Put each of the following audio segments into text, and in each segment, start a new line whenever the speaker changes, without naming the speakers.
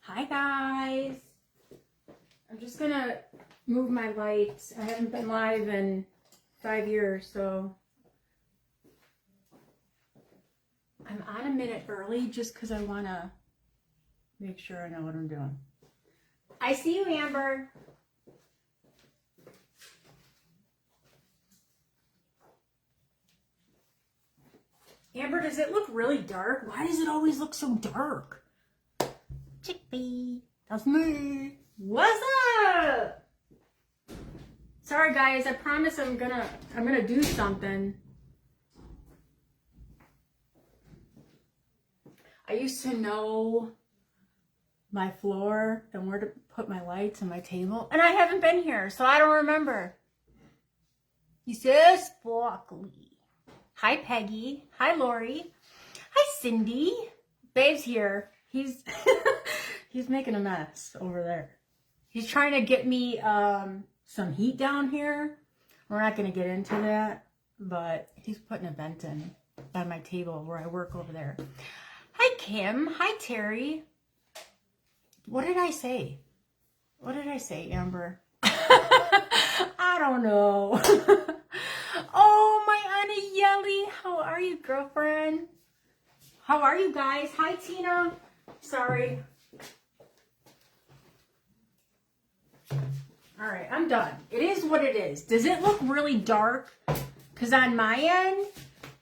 Hi guys. I'm just gonna move my lights. I haven't been live in 5 years, so I'm on a minute early just because I want to make sure I know what I'm doing. I see you, Amber. Amber, does it look really dark? Why does it always look so dark? Chickpea, that's me. What's up? Sorry guys, I promise I'm gonna do something. I used to know my floor and where to put my lights and my table, and I haven't been here, so I don't remember. He says Sparkly. Hi Peggy. Hi Lori. Hi Cindy. Babe's here. He's he's making a mess over there. He's trying to get me some heat down here. We're not going to get into that, but he's putting a vent in on my table where I work over there. Hi Kim. Hi Terry. What did I say? What did I say, Amber? I don't know. Oh, my Anna Yelly. How are you, girlfriend? How are you guys? Hi, Tina. Sorry. All right, I'm done. It is what it is. Does it look really dark? Because on my end,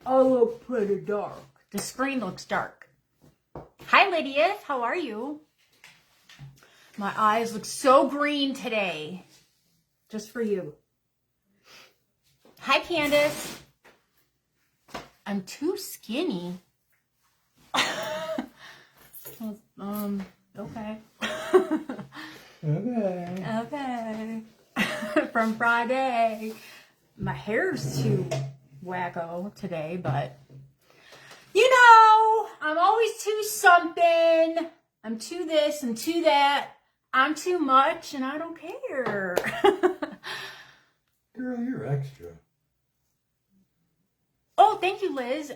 I look pretty dark. The screen looks dark. Hi, Lydia. How are you? My eyes look so green today. Just for you. Hi, Candace. I'm too skinny. Okay. Okay. From Friday. My hair's too wacko today, but you know, I'm always too something. I'm too this, I'm too that. I'm too much, and I don't care.
Girl, you're extra.
Oh, thank you, Liz.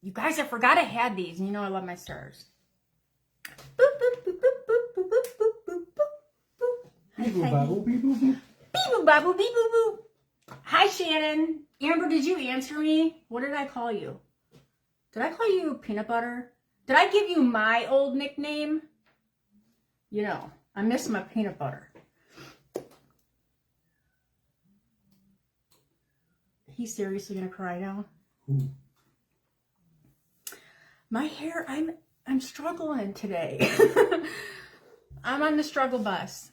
You guys, I forgot I had these, and you know I love my stars. Boop, boop, boop, boop, boop, boop, boop, boop, boop, boop. Hi,
Beep boop
Peggy.
babble, beep boop boop.
Beep boop babble, beep boop boop. Hi, Shannon. Amber, did you answer me? What did I call you? Did I call you peanut butter? Did I give you my old nickname? You know, I miss my peanut butter. He's seriously gonna cry now.
Ooh.
My hair, I'm struggling today. I'm on the struggle bus.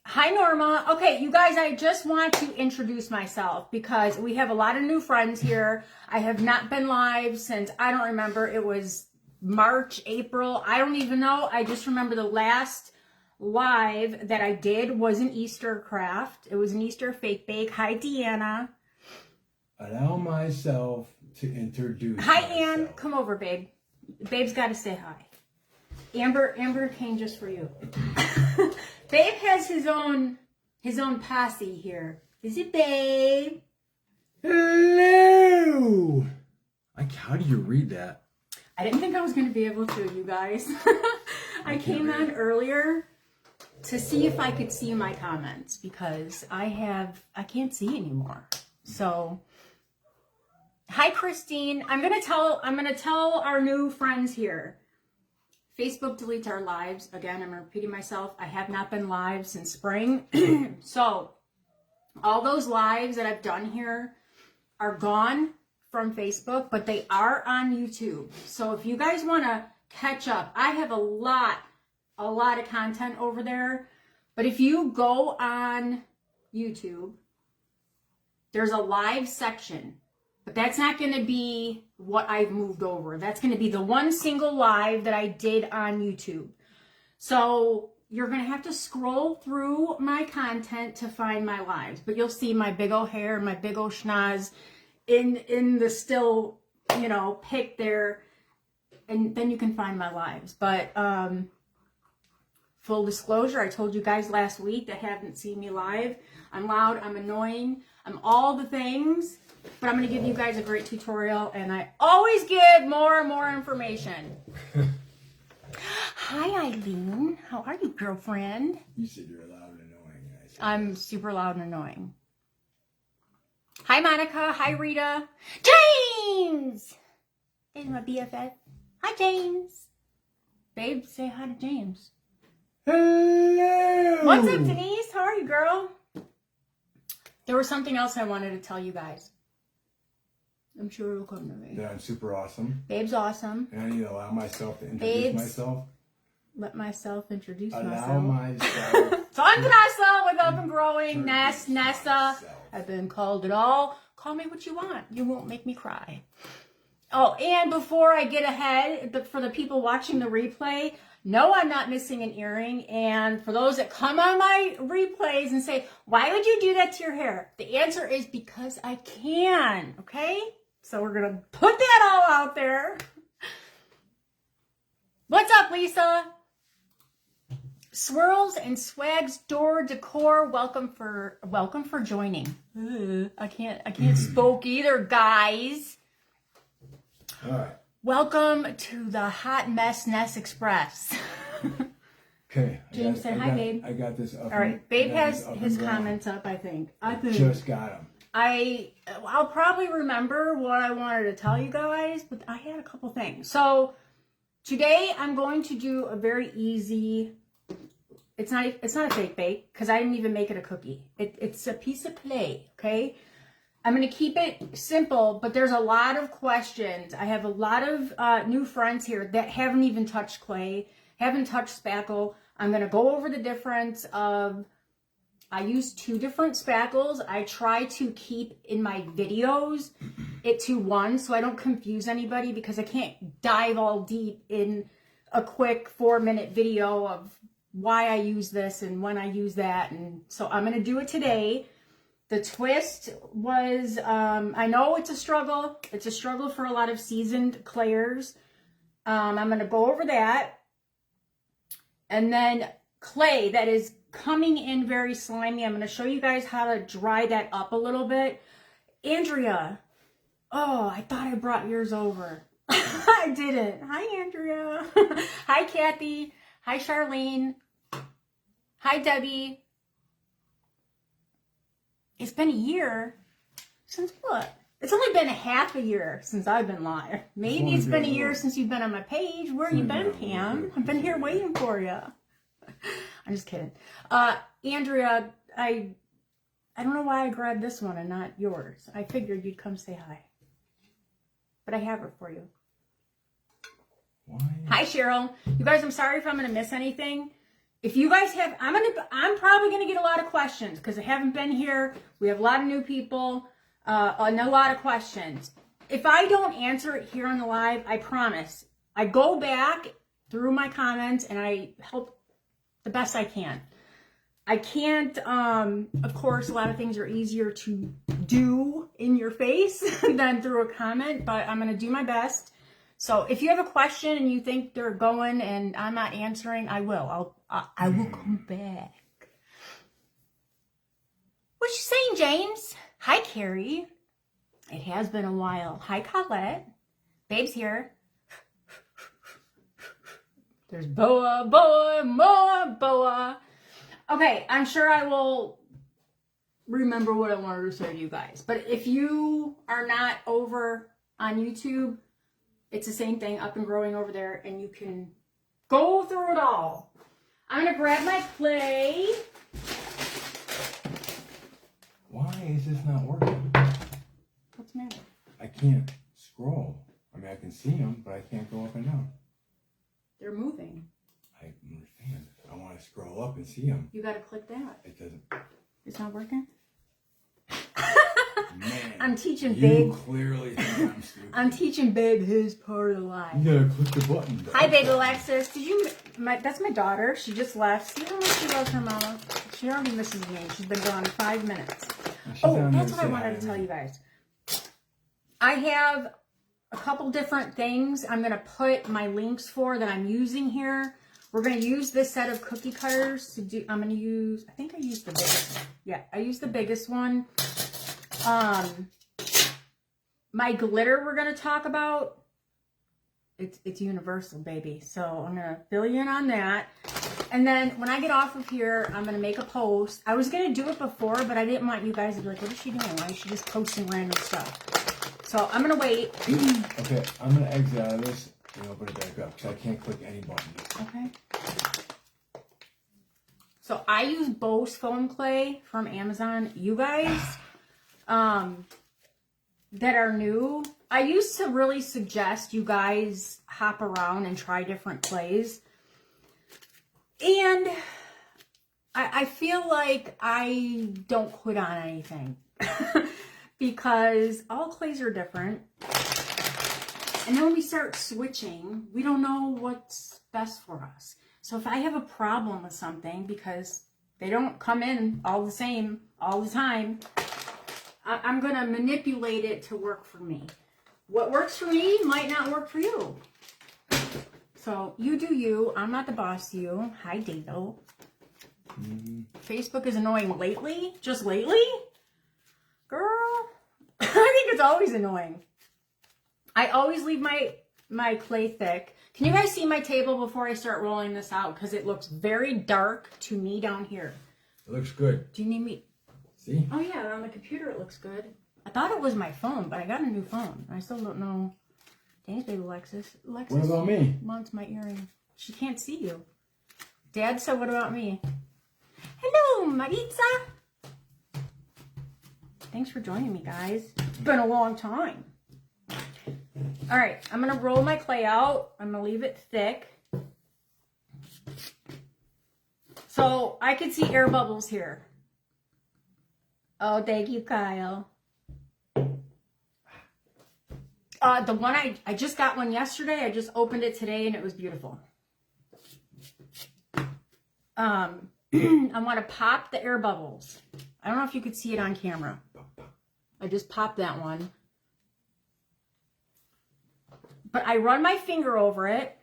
Hi, Norma. Okay, you guys, I just want to introduce myself because we have a lot of new friends here. I have not been live since, I don't remember, it was March, April. I don't even know. I just remember the last live that I did was an Easter craft. It was an Easter fake bake. Hi, Deanna.
Allow myself to introduce
Hi,
myself.
Ann. Come over, babe. Babe's got to say hi. Amber came just for you. Babe has his own posse here. Is it Babe?
Hello. How do you read that?
I didn't think I was going to be able to, you guys. I came on earlier to see if I could see my comments because I can't see anymore. So, hi Christine. I'm gonna tell our new friends here. Facebook deletes our lives. Again, I'm repeating myself. I have not been live since spring. So, all those lives that I've done here are gone from Facebook, but they are on YouTube. So if you guys want to catch up, I have a lot of content over there. But if you go on YouTube, there's a live section. But that's not going to be what I've moved over. That's going to be the one single live that I did on YouTube. So you're going to have to scroll through my content to find my lives. But you'll see my big old hair, my big old schnoz in the still, you know, pic there. And then you can find my lives. But full disclosure, I told you guys last week that haven't seen me live. I'm loud, I'm annoying, I'm all the things. But I'm going to give you guys a great tutorial, and I always give more and more information. Hi, Eileen. How are you, girlfriend?
You said you're loud and annoying. And I said,
I'm super loud and annoying. Hi, Monica. Hi, Rita. James! There's my BFF. Hi, James. Babe, say hi to James.
hello.
What's up, Denise? How are you, girl? There was something else I wanted to tell you guys. I'm sure it'll come to me.
That I'm super awesome.
Babe's awesome.
And I need to allow myself to introduce myself.
Let myself introduce
Allow
myself.
myself.
So I'm Vanessa with Up and Growing, Nessa.
myself.
I've been called it all. Call me what you want. You won't make me cry. Oh, and before I get ahead, for the people watching the replay, no, I'm not missing an earring. And for those that come on my replays and say, why would you do that to your hair? The answer is because I can, okay? So we're going to put that all out there. What's up, Lisa? Swirls and Swags Door Decor, welcome for joining. I can't spoke either, guys.
All right.
Welcome to the Hot Mess Nest Express.
Okay.
James said hi, babe.
I got this up.
All right, Babe has
up
his
and running.
comments up, I think.
Just got them.
I'll probably remember what I wanted to tell you guys, but I had a couple things. So today I'm going to do a very easy. It's not a fake bake because I didn't even make it a cookie. It's a piece of clay. Okay. I'm going to keep it simple, but there's a lot of questions. I have a lot of new friends here that haven't even touched clay, haven't touched spackle. I'm going to go over the difference of, I use 2 different spackles. I try to keep in my videos it to one so I don't confuse anybody because I can't dive all deep in a quick 4-minute video of why I use this and when I use that. And so I'm going to do it today. The twist was, I know it's a struggle. It's a struggle for a lot of seasoned clayers. I'm going to go over that. And then clay that is coming in very slimy. I'm going to show you guys how to dry that up a little bit. Andrea. Oh, I thought I brought yours over. I didn't. Hi, Andrea. Hi, Kathy. Hi, Charlene. Hi, Debbie. It's been a year since what? It's only been a half a year since I've been live. Maybe it's been a year since you've been on my page. Where you been, Pam? I've been here waiting for you. I'm just kidding. Andrea, I don't know why I grabbed this one and not yours. I figured you'd come say hi. But I have it for you.
Why?
Hi, Cheryl. You guys, I'm sorry if I'm going to miss anything. If you guys have, I'm probably going to get a lot of questions because I haven't been here. We have a lot of new people and a lot of questions. If I don't answer it here on the live, I promise. I go back through my comments and I help the best I can. I can't, of course, a lot of things are easier to do in your face than through a comment, but I'm going to do my best. So if you have a question and you think they're going and I'm not answering, I will. I will come back. What you saying, James? Hi, Carrie. It has been a while. Hi, Colette. Babe's here. There's Boa, Boa, Moa, Boa. Okay, I'm sure I will remember what I wanted to say to you guys. But if you are not over on YouTube, it's the same thing, Up and Growing over there, and you can go through it all. I'm going to grab my clay.
Why is this not working?
What's the matter?
I can't scroll. I mean, I can see them, but I can't go up and down.
They're moving.
I understand. I want to scroll up and see them.
You got to click that.
It doesn't.
It's not working?
Man,
I'm teaching
you
Babe.
clearly think I'm stupid.
I'm teaching Babe his part of life.
You gotta click the button.
Hi, Babe Alexis. Did you? That's my daughter. She just left. See how much she loves her mama. She already misses me. She's been gone 5 minutes. That's what I wanted to tell you guys. I have a couple different things I'm going to put my links for that I'm using here. We're going to use this set of cookie cutters to do. I'm going to use. I think I used the biggest one. Yeah, I used the biggest one. My glitter we're going to talk about it's universal, baby. So I'm gonna fill you in on that. And then when I get off of here, I'm gonna make a post. I was gonna do it before, but I didn't want you guys to be like, what is she doing? Why is she just posting random stuff? So I'm gonna wait.
Okay, I'm gonna exit out of this and open it back up because I can't click any buttons.
Okay. So I use Bose foam clay from Amazon. You guys that are new, I used to really suggest you guys hop around and try different clays. And I feel like I don't quit on anything because all clays are different. And then when we start switching, we don't know what's best for us. So if I have a problem with something because they don't come in all the same all the time, I'm going to manipulate it to work for me. What works for me might not work for you. So you do you. I'm not the boss to you. Hi, Dado. Facebook is annoying lately? Just lately? Girl, I think it's always annoying. I always leave my clay thick. Can you guys see my table before I start rolling this out? Because it looks very dark to me down here.
It looks good.
Do you need me?
See?
Oh yeah, on the computer it looks good. I thought it was my phone, but I got a new phone. I still don't know. Thanks, baby Alexis. Alexis
What about me?
wants my earring. She can't see you. Dad said, what about me? Hello, Maritza. Thanks for joining me, guys. It's been a long time. All right, I'm going to roll my clay out. I'm going to leave it thick. So I can see air bubbles here. Oh, thank you, Kyle. The one I just got one yesterday. I just opened it today and it was beautiful. I want to pop the air bubbles. I don't know if you could see it on camera. I just popped that one. But I run my finger over it.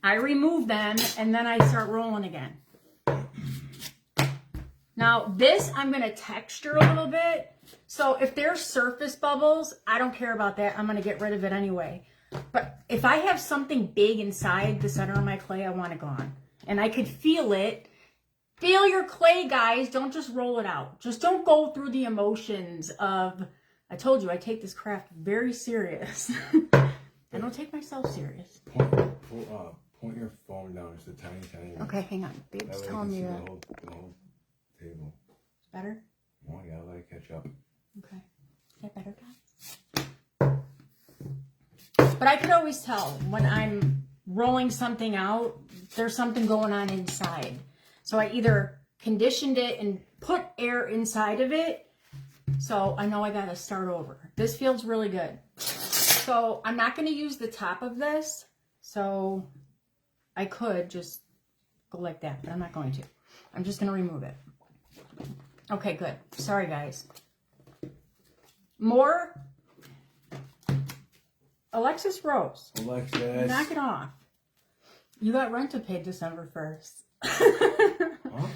I remove them and then I start rolling again. Now this I'm going to texture a little bit. So if there's surface bubbles, I don't care about that. I'm going to get rid of it anyway. But if I have something big inside the center of my clay, I want it gone. And I could feel it. Feel your clay, guys. Don't just roll it out. Just don't go through the emotions of, I told you, I take this craft very serious. I don't take myself serious.
Point your phone down. It's a tiny, tiny.
Okay, hang on. Babe's telling me that.
The whole table.
It's better?
Oh, yeah, let it catch up.
Okay. Is that better, guys? But I could always tell when I'm rolling something out, there's something going on inside. So I either conditioned it and put air inside of it. So I know I got to start over. This feels really good. So I'm not going to use the top of this. So I could just go like that, but I'm not going to. I'm just going to remove it. Okay, good. Sorry, guys. More. Alexis Rose.
Alexis.
Knock it off. You got rent to pay December 1st.
Huh?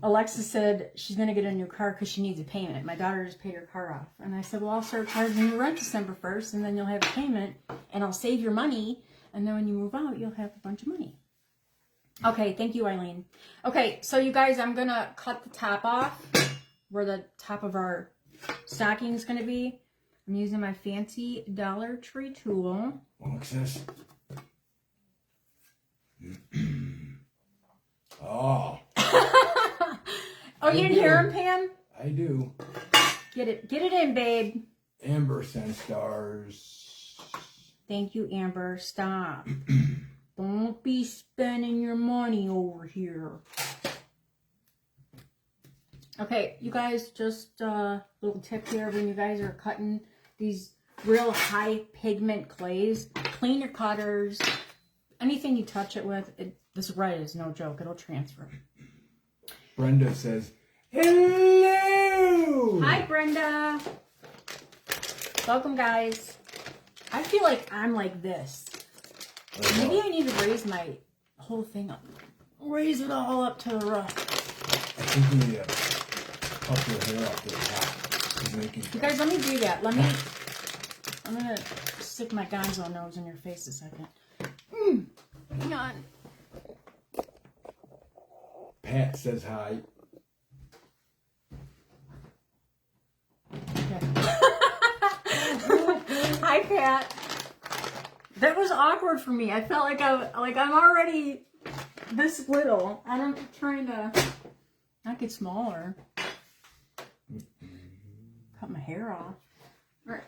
Alexis said she's going to get a new car because she needs a payment. My daughter just paid her car off. And I said, well, I'll start charging you rent December 1st, and then you'll have a payment, and I'll save your money, and then when you move out, you'll have a bunch of money. Okay, thank you, Eileen. Okay, so you guys, I'm going to cut the top off where the top of our stocking is going to be. I'm using my fancy Dollar Tree tool.
Alexis. Oh.
Oh, you didn't hear him, Pam?
I do.
Get it in, babe.
Amber sent stars.
Thank you, Amber. Stop. Don't be spending your money over here. Okay, you guys, just a little tip here when you guys are cutting these real high pigment clays. Clean your cutters. Anything you touch it with, this red is no joke. It'll transfer.
Brenda says, hello!
Hi, Brenda. Welcome, guys. I feel like I'm like this. Maybe I need to raise my whole thing up. Raise it all up to the roof.
I think you need to up your hair up to the top.
You guys, let me do that. I'm going to stick my gonzo nose in your face a second. Hang on.
Pat says hi.
Okay. Hi, Pat. That was awkward for me. I felt like I'm already this little. I'm trying to not get smaller. Cut my hair off. All right.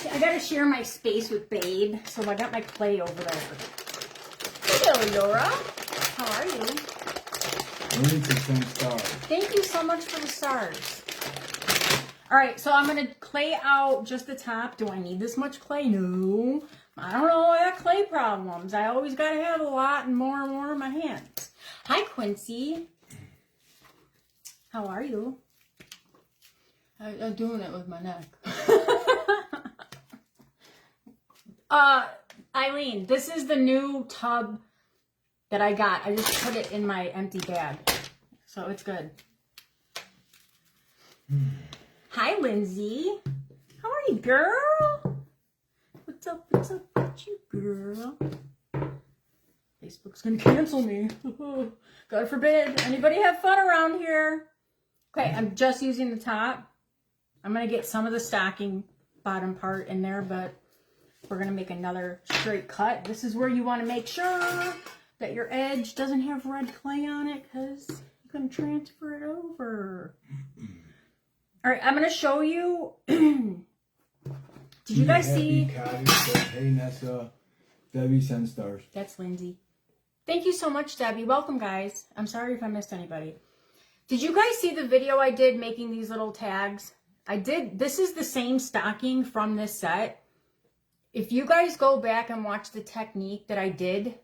I gotta share my space with Babe, so I got my clay over there. Hello, Laura. How are you?
Only to 10 stars.
Thank you so much for the stars. All right, so I'm gonna clay out just the top. Do I need this much clay? No. I don't know. I got clay problems. I always gotta have a lot and more in my hands. Hi, Quincy. How are you? I'm doing it with my neck. Eileen, this is the new tub that I got. I just put it in my empty bag, so it's good. Hi, Lindsay. How are you, girl? What's up with you, girl? Facebook's gonna cancel me. God forbid. Anybody have fun around here? Okay, I'm just using the top. I'm gonna get some of the stocking bottom part in there, but we're gonna make another straight cut. This is where you wanna make sure that your edge doesn't have red clay on it, because you're gonna transfer it over. All right, I'm gonna show you. Did you guys see?
Hey, Nessa. Debbie sends stars.
That's Lindsay. Thank you so much, Debbie. Welcome, guys. I'm sorry if I missed anybody. Did you guys see the video I did making these little tags? I did. This is the same stocking from this set. If you guys go back and watch the technique that I did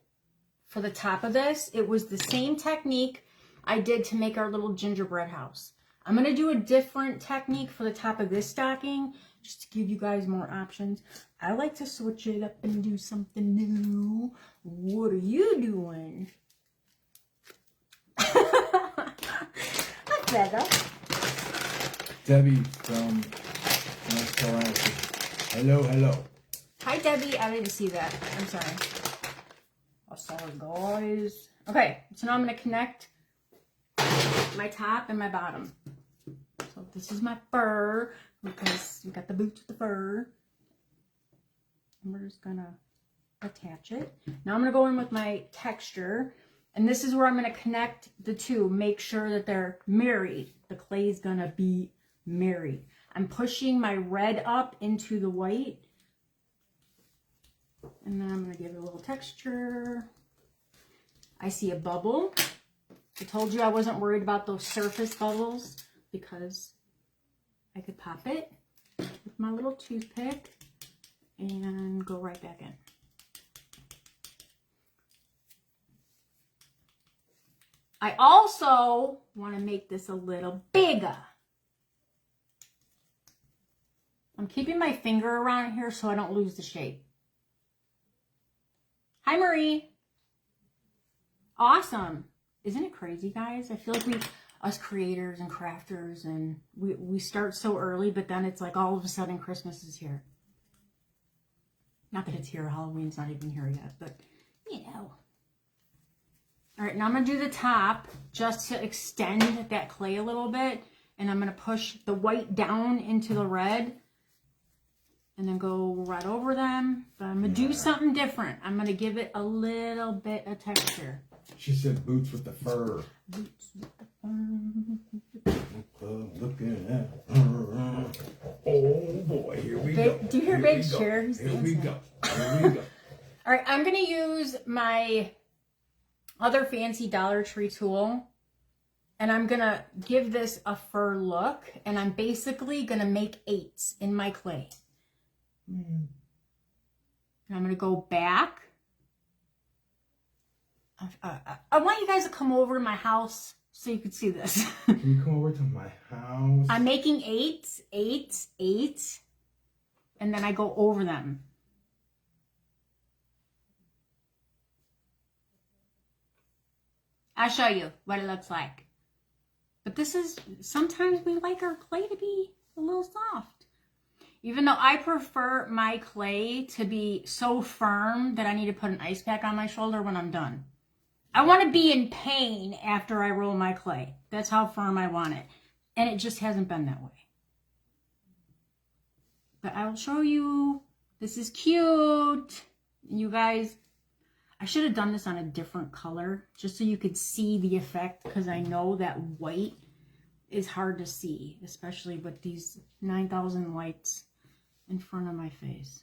for the top of this, it was the same technique I did to make our little gingerbread house. I'm going to do a different technique for the top of this stocking, just to give you guys more options. I like to switch it up and do something new. What are you doing? That's better.
Debbie from North Carolina. Hello.
Hi, Debbie. I didn't see that. I'm sorry. Oh, sorry, guys. Okay, so now I'm going to connect my top and my bottom. So this is my fur, because we got the boots with the fur. And we're just going to attach it. Now I'm going to go in with my texture. And this is where I'm going to connect the two. Make sure that they're married. The clay is going to be married. I'm pushing my red up into the white. And then I'm going to give it a little texture. I see a bubble. I told you I wasn't worried about those surface bubbles because I could pop it with my little toothpick and go right back in. I also want to make this a little bigger. I'm keeping my finger around here so I don't lose the shape. Hi, Marie. Awesome. Isn't it crazy, guys? I feel like us creators and crafters, and we start so early, but then it's like all of a sudden Christmas is here. Not that it's here. Halloween's not even here yet, but you know. All right, now I'm going to do the top just to extend that clay a little bit, and I'm going to push the white down into the red and then go right over them. But I'm going to do something different. I'm going to give it a little bit of texture.
She said boots with the fur.
Boots with the fur.
Looking at her. Oh boy, here we go.
Do you hear Babe's chair?
Here we go. All
right, I'm going to use my other fancy Dollar Tree tool, and I'm going to give this a fur look, and I'm basically going to make 8s in my clay. And I'm going to go back. I want you guys to come over to my house so you can see this.
Can you come over to my house?
I'm making 8s, 8s, 8s, and then I go over them. I'll show you what it looks like. But this is, sometimes we like our clay to be a little soft. Even though I prefer my clay to be so firm that I need to put an ice pack on my shoulder when I'm done. I want to be in pain after I roll my clay. That's how firm I want it. And it just hasn't been that way. But I will show you. This is cute. You guys, I should have done this on a different color just so you could see the effect, because I know that white is hard to see, especially with these 9,000 lights in front of my face.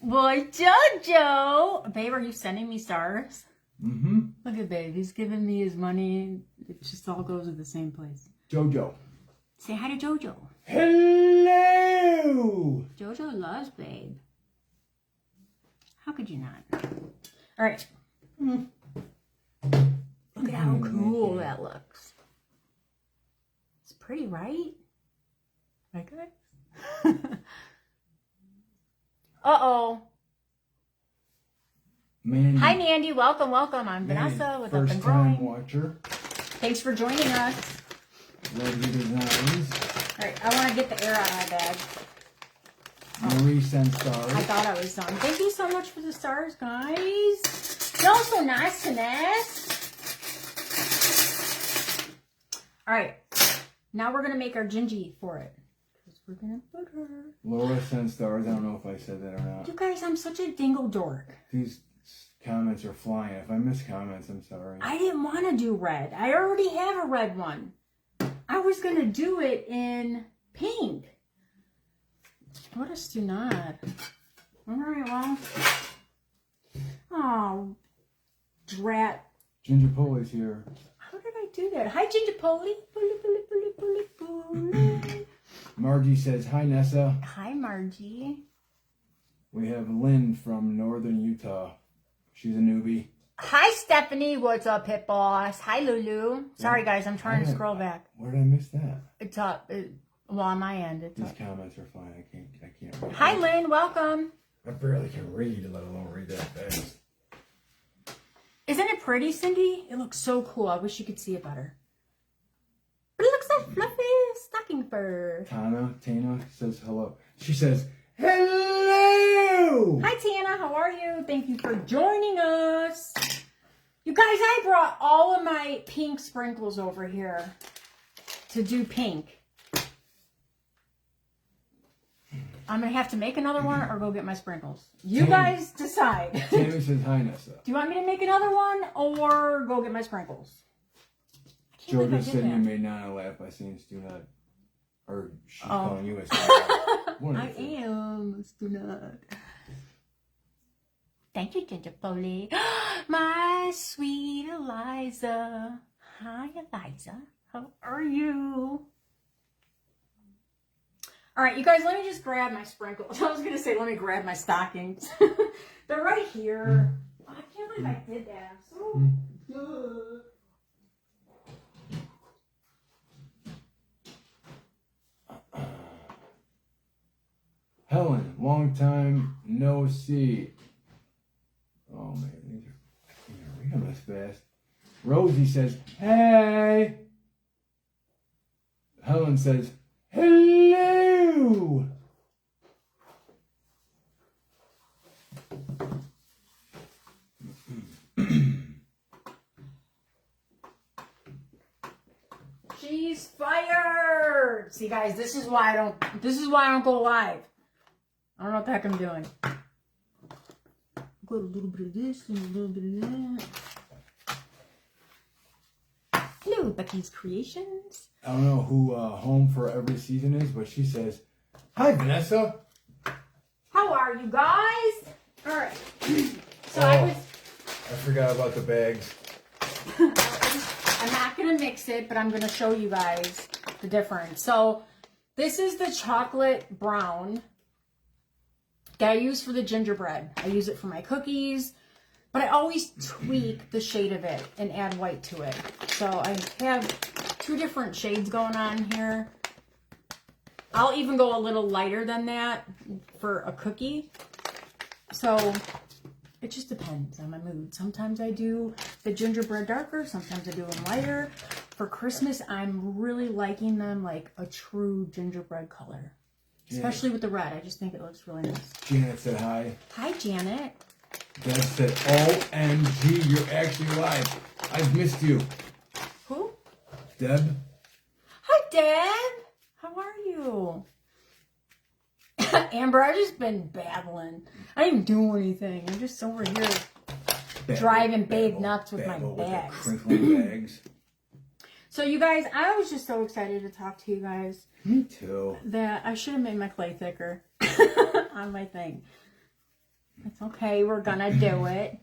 Boy, Jojo! Babe, are you sending me stars?
Mm-hmm.
Look at Babe. He's giving me his money. It just all goes to the same place.
Jojo.
Say hi to Jojo.
Hello!
Jojo loves Babe. How could you not? All right. Look at how cool that looks. It's pretty, right? Like it? Uh-oh.
Mandy.
Hi, Mandy. Welcome, welcome. I'm
Mandy,
Vanessa with Up and
first time
Growing.
watcher.
Thanks for joining us.
Love your designs.
All right, I want to get the air out of my bag.
Marie sent stars.
I thought I was done. Thank you so much for the stars, guys. Y'all so nice to us. All right, now we're going to make our gingy for it. Because we're going to put her.
Laura sent stars. I don't know if I said that or not.
You guys, I'm such a dingle dork.
These comments are flying. If I miss comments, I'm sorry.
I didn't want to do red. I already have a red one. I was going to do it in pink. What a stunad. All right, well. Oh, drat.
Ginger Polly's here.
How did I do that? Hi, Ginger Polly.
Margie says, hi, Nessa.
Hi, Margie.
We have Lynn from Northern Utah. She's a newbie.
Hi, Stephanie. What's up, Pit Boss? Hi, Lulu. Sorry, guys. I'm trying to scroll back.
Where did I miss that?
It's up. Well, on my end, it's
These
up.
comments are flying. I can't read.
Hi, Lynn. Welcome.
I barely can read, let alone read that fast.
Isn't it pretty, Cindy? It looks so cool. I wish you could see it better. But it looks so fluffy. Stocking fur.
Tana says hello. She says, hello!
Hi, Tana. How are you? Thank you for joining us. You guys, I brought all of my pink sprinkles over here to do pink. I'm going to have to make another one or go get my sprinkles. You guys decide.
Tammy says, hi, Nessa.
Do you want me to make another one or go get my sprinkles? I can't believe I
Georgia
did
said you
that.
made Nana laugh by saying Stunad. Or she's calling you a Stunad.
I am a Stunad. Thank you, Ginger Foley. My sweet Eliza. Hi, Eliza. How are you? All right, you guys, let me just grab my sprinkles. I was going to say, let me grab my stockings. They're right here. Oh, I can't believe I did that. I'm so good.
Helen, long time no see. Oh man, I can't read them this fast. Rosie says, hey. Helen says, hello.
She's fired. See, guys, this is why I don't go live. I don't know what the heck I'm doing. Got a little bit of this and a little bit of that. Hello, Becky's Creations.
I don't know who Home for Every Season is, but she says, hi, Vanessa.
How are you guys? All right. So
I forgot about the bags.
I'm not going to mix it, but I'm going to show you guys the difference. So this is the chocolate brown that I use for the gingerbread. I use it for my cookies, but I always tweak the shade of it and add white to it. So I have two different shades going on here. I'll even go a little lighter than that for a cookie. So it just depends on my mood. Sometimes I do the gingerbread darker, sometimes I do them lighter. for Christmas, I'm really liking them like a true gingerbread color. Especially with the red. I just think it looks really nice.
Janet said hi.
Hi, Janet.
Deb said, OMG, you're actually live. I've missed you.
Who?
Deb?
Hi, Deb. How are you? Amber, I've just been babbling. I didn't do anything. I'm just over here driving babe nuts with my bags.
Crinkling bags.
So, you guys, I was just so excited to talk to you guys.
Me too.
That I should have made my clay thicker on my thing. It's okay. We're gonna do it.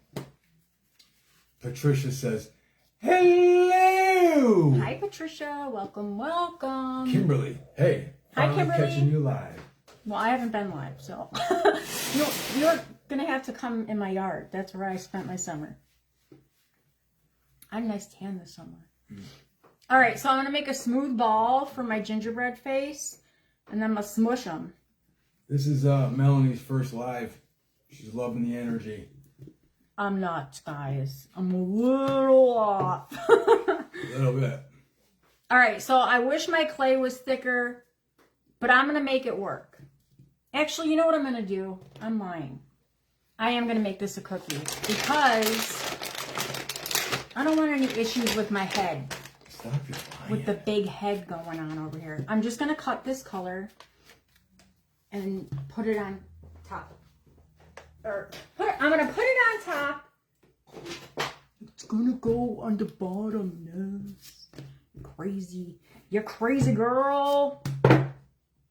Patricia says, hello.
Hi, Patricia. Welcome, welcome.
Kimberly, hey.
Hi,
Finally
Kimberly.
catching you live.
Well, I haven't been live, so you're gonna have to come in my yard. That's where I spent my summer. I had a nice tan this summer. All right, so I'm gonna make a smooth ball for my gingerbread face, and then I'm gonna smush them.
This is Melanie's first live. She's loving the energy.
I'm not, guys. I'm a little off.
A little bit.
All right, so I wish my clay was thicker, but I'm gonna make it work. Actually, you know what I'm gonna do? I'm lying. I am gonna make this a cookie because I don't want any issues with my head.
Stop your lying.
With the big head going on over here. I'm just gonna cut this color and put it on top. I'm gonna put it on top. It's gonna go on the bottom. Yes. Crazy. You're crazy, girl.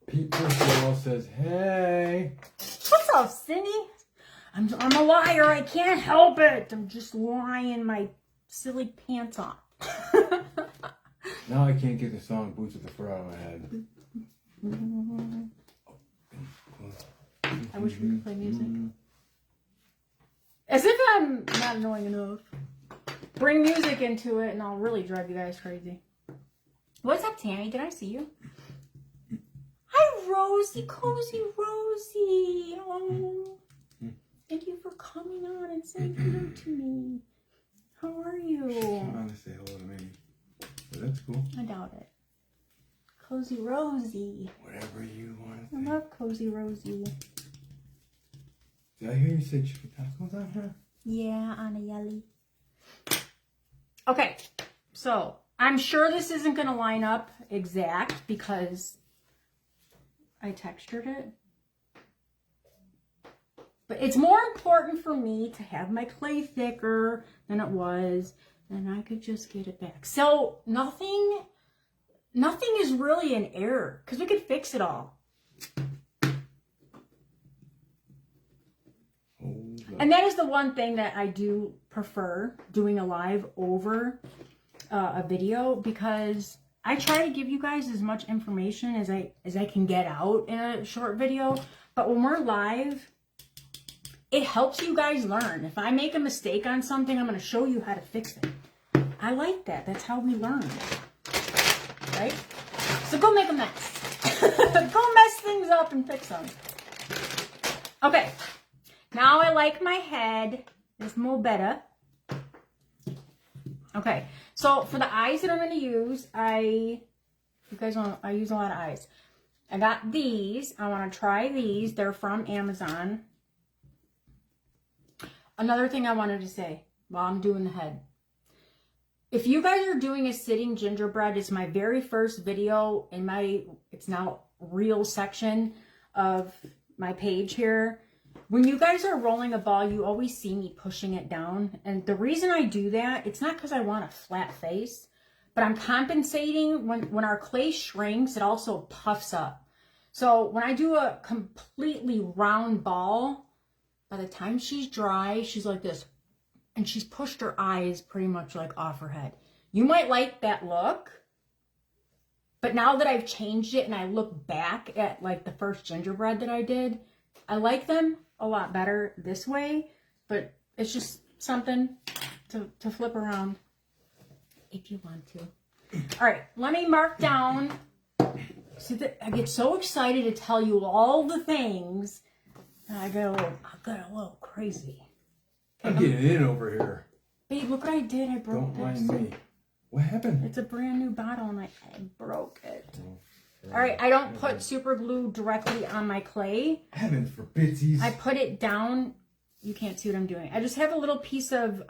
Pete Purcell says, hey.
What's up, Cindy? I'm a liar. I can't help it. I'm just lying my silly pants off.
Now I can't get the song Boots with the Fur out of my head.
I wish we could play music. As if I'm not annoying enough. Bring music into it and I'll really drive you guys crazy. What's up, Tammy? Did I see you? Hi, Rosie. Cozy Rosie. Oh, thank you for coming on and saying hello to me. How are you?
She wanted to say hello to me. But that's cool.
I doubt it. Cozy Rosie.
Whatever you want to
I
say.
love Cozy Rosie.
Did I hear you say chicken tacos on her?
Yeah, Anna Yelly. Okay, so I'm sure this isn't going to line up exact because I textured it. But it's more important for me to have my clay thicker than it was, and I could just get it back. So nothing is really an error because we could fix it all. And that is the one thing that I do prefer, doing a live over a video, because I try to give you guys as much information as I can get out in a short video. But when we're live, it helps you guys learn. If I make a mistake on something, I'm going to show you how to fix it. I like that. That's how we learn. Right? So go make a mess. Go mess things up and fix them. Okay. Now I like my head. It's more better. Okay. So for the eyes that I'm going to use, I use a lot of eyes. I got these. I want to try these. They're from Amazon. Another thing I wanted to say while I'm doing the head. If you guys are doing a sitting gingerbread, it's my very first video in it's now reel section of my page here. When you guys are rolling a ball, you always see me pushing it down. And the reason I do that, it's not because I want a flat face, but I'm compensating. When our clay shrinks, it also puffs up. So when I do a completely round ball, by the time she's dry, she's like this. And she's pushed her eyes pretty much like off her head. You might like that look, but now that I've changed it and I look back at like the first gingerbread that I did, I like them a lot better this way, but it's just something to flip around if you want to. All right, let me mark down. See, I get so excited to tell you all the things, and I get a little crazy.
I'm getting in over here.
Babe, look what I did. I broke
Don't
this.
mind me. What happened?
It's a brand new bottle and I broke it. All right, I don't put super glue directly on my clay.
Heavens for bitsies.
I put it down. You can't see what I'm doing. I just have a little piece of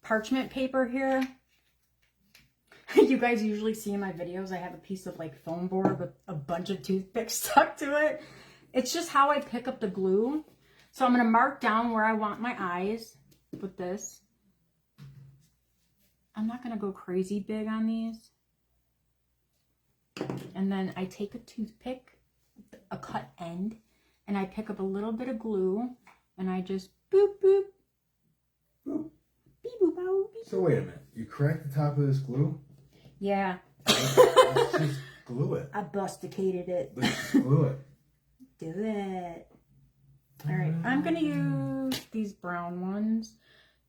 parchment paper here. You guys usually see in my videos, I have a piece of like foam board with a bunch of toothpicks stuck to it. It's just how I pick up the glue. So I'm going to mark down where I want my eyes with this. I'm not going to go crazy big on these. And then I take a toothpick, a cut end, and I pick up a little bit of glue and I just boop, boop,
Boop.
beep, boop, boop, beep.
So wait a minute. You crack the top of this glue?
Yeah.
Let's just glue it.
I busticated it.
Let's just glue it.
Do it. All right, I'm gonna use these brown ones.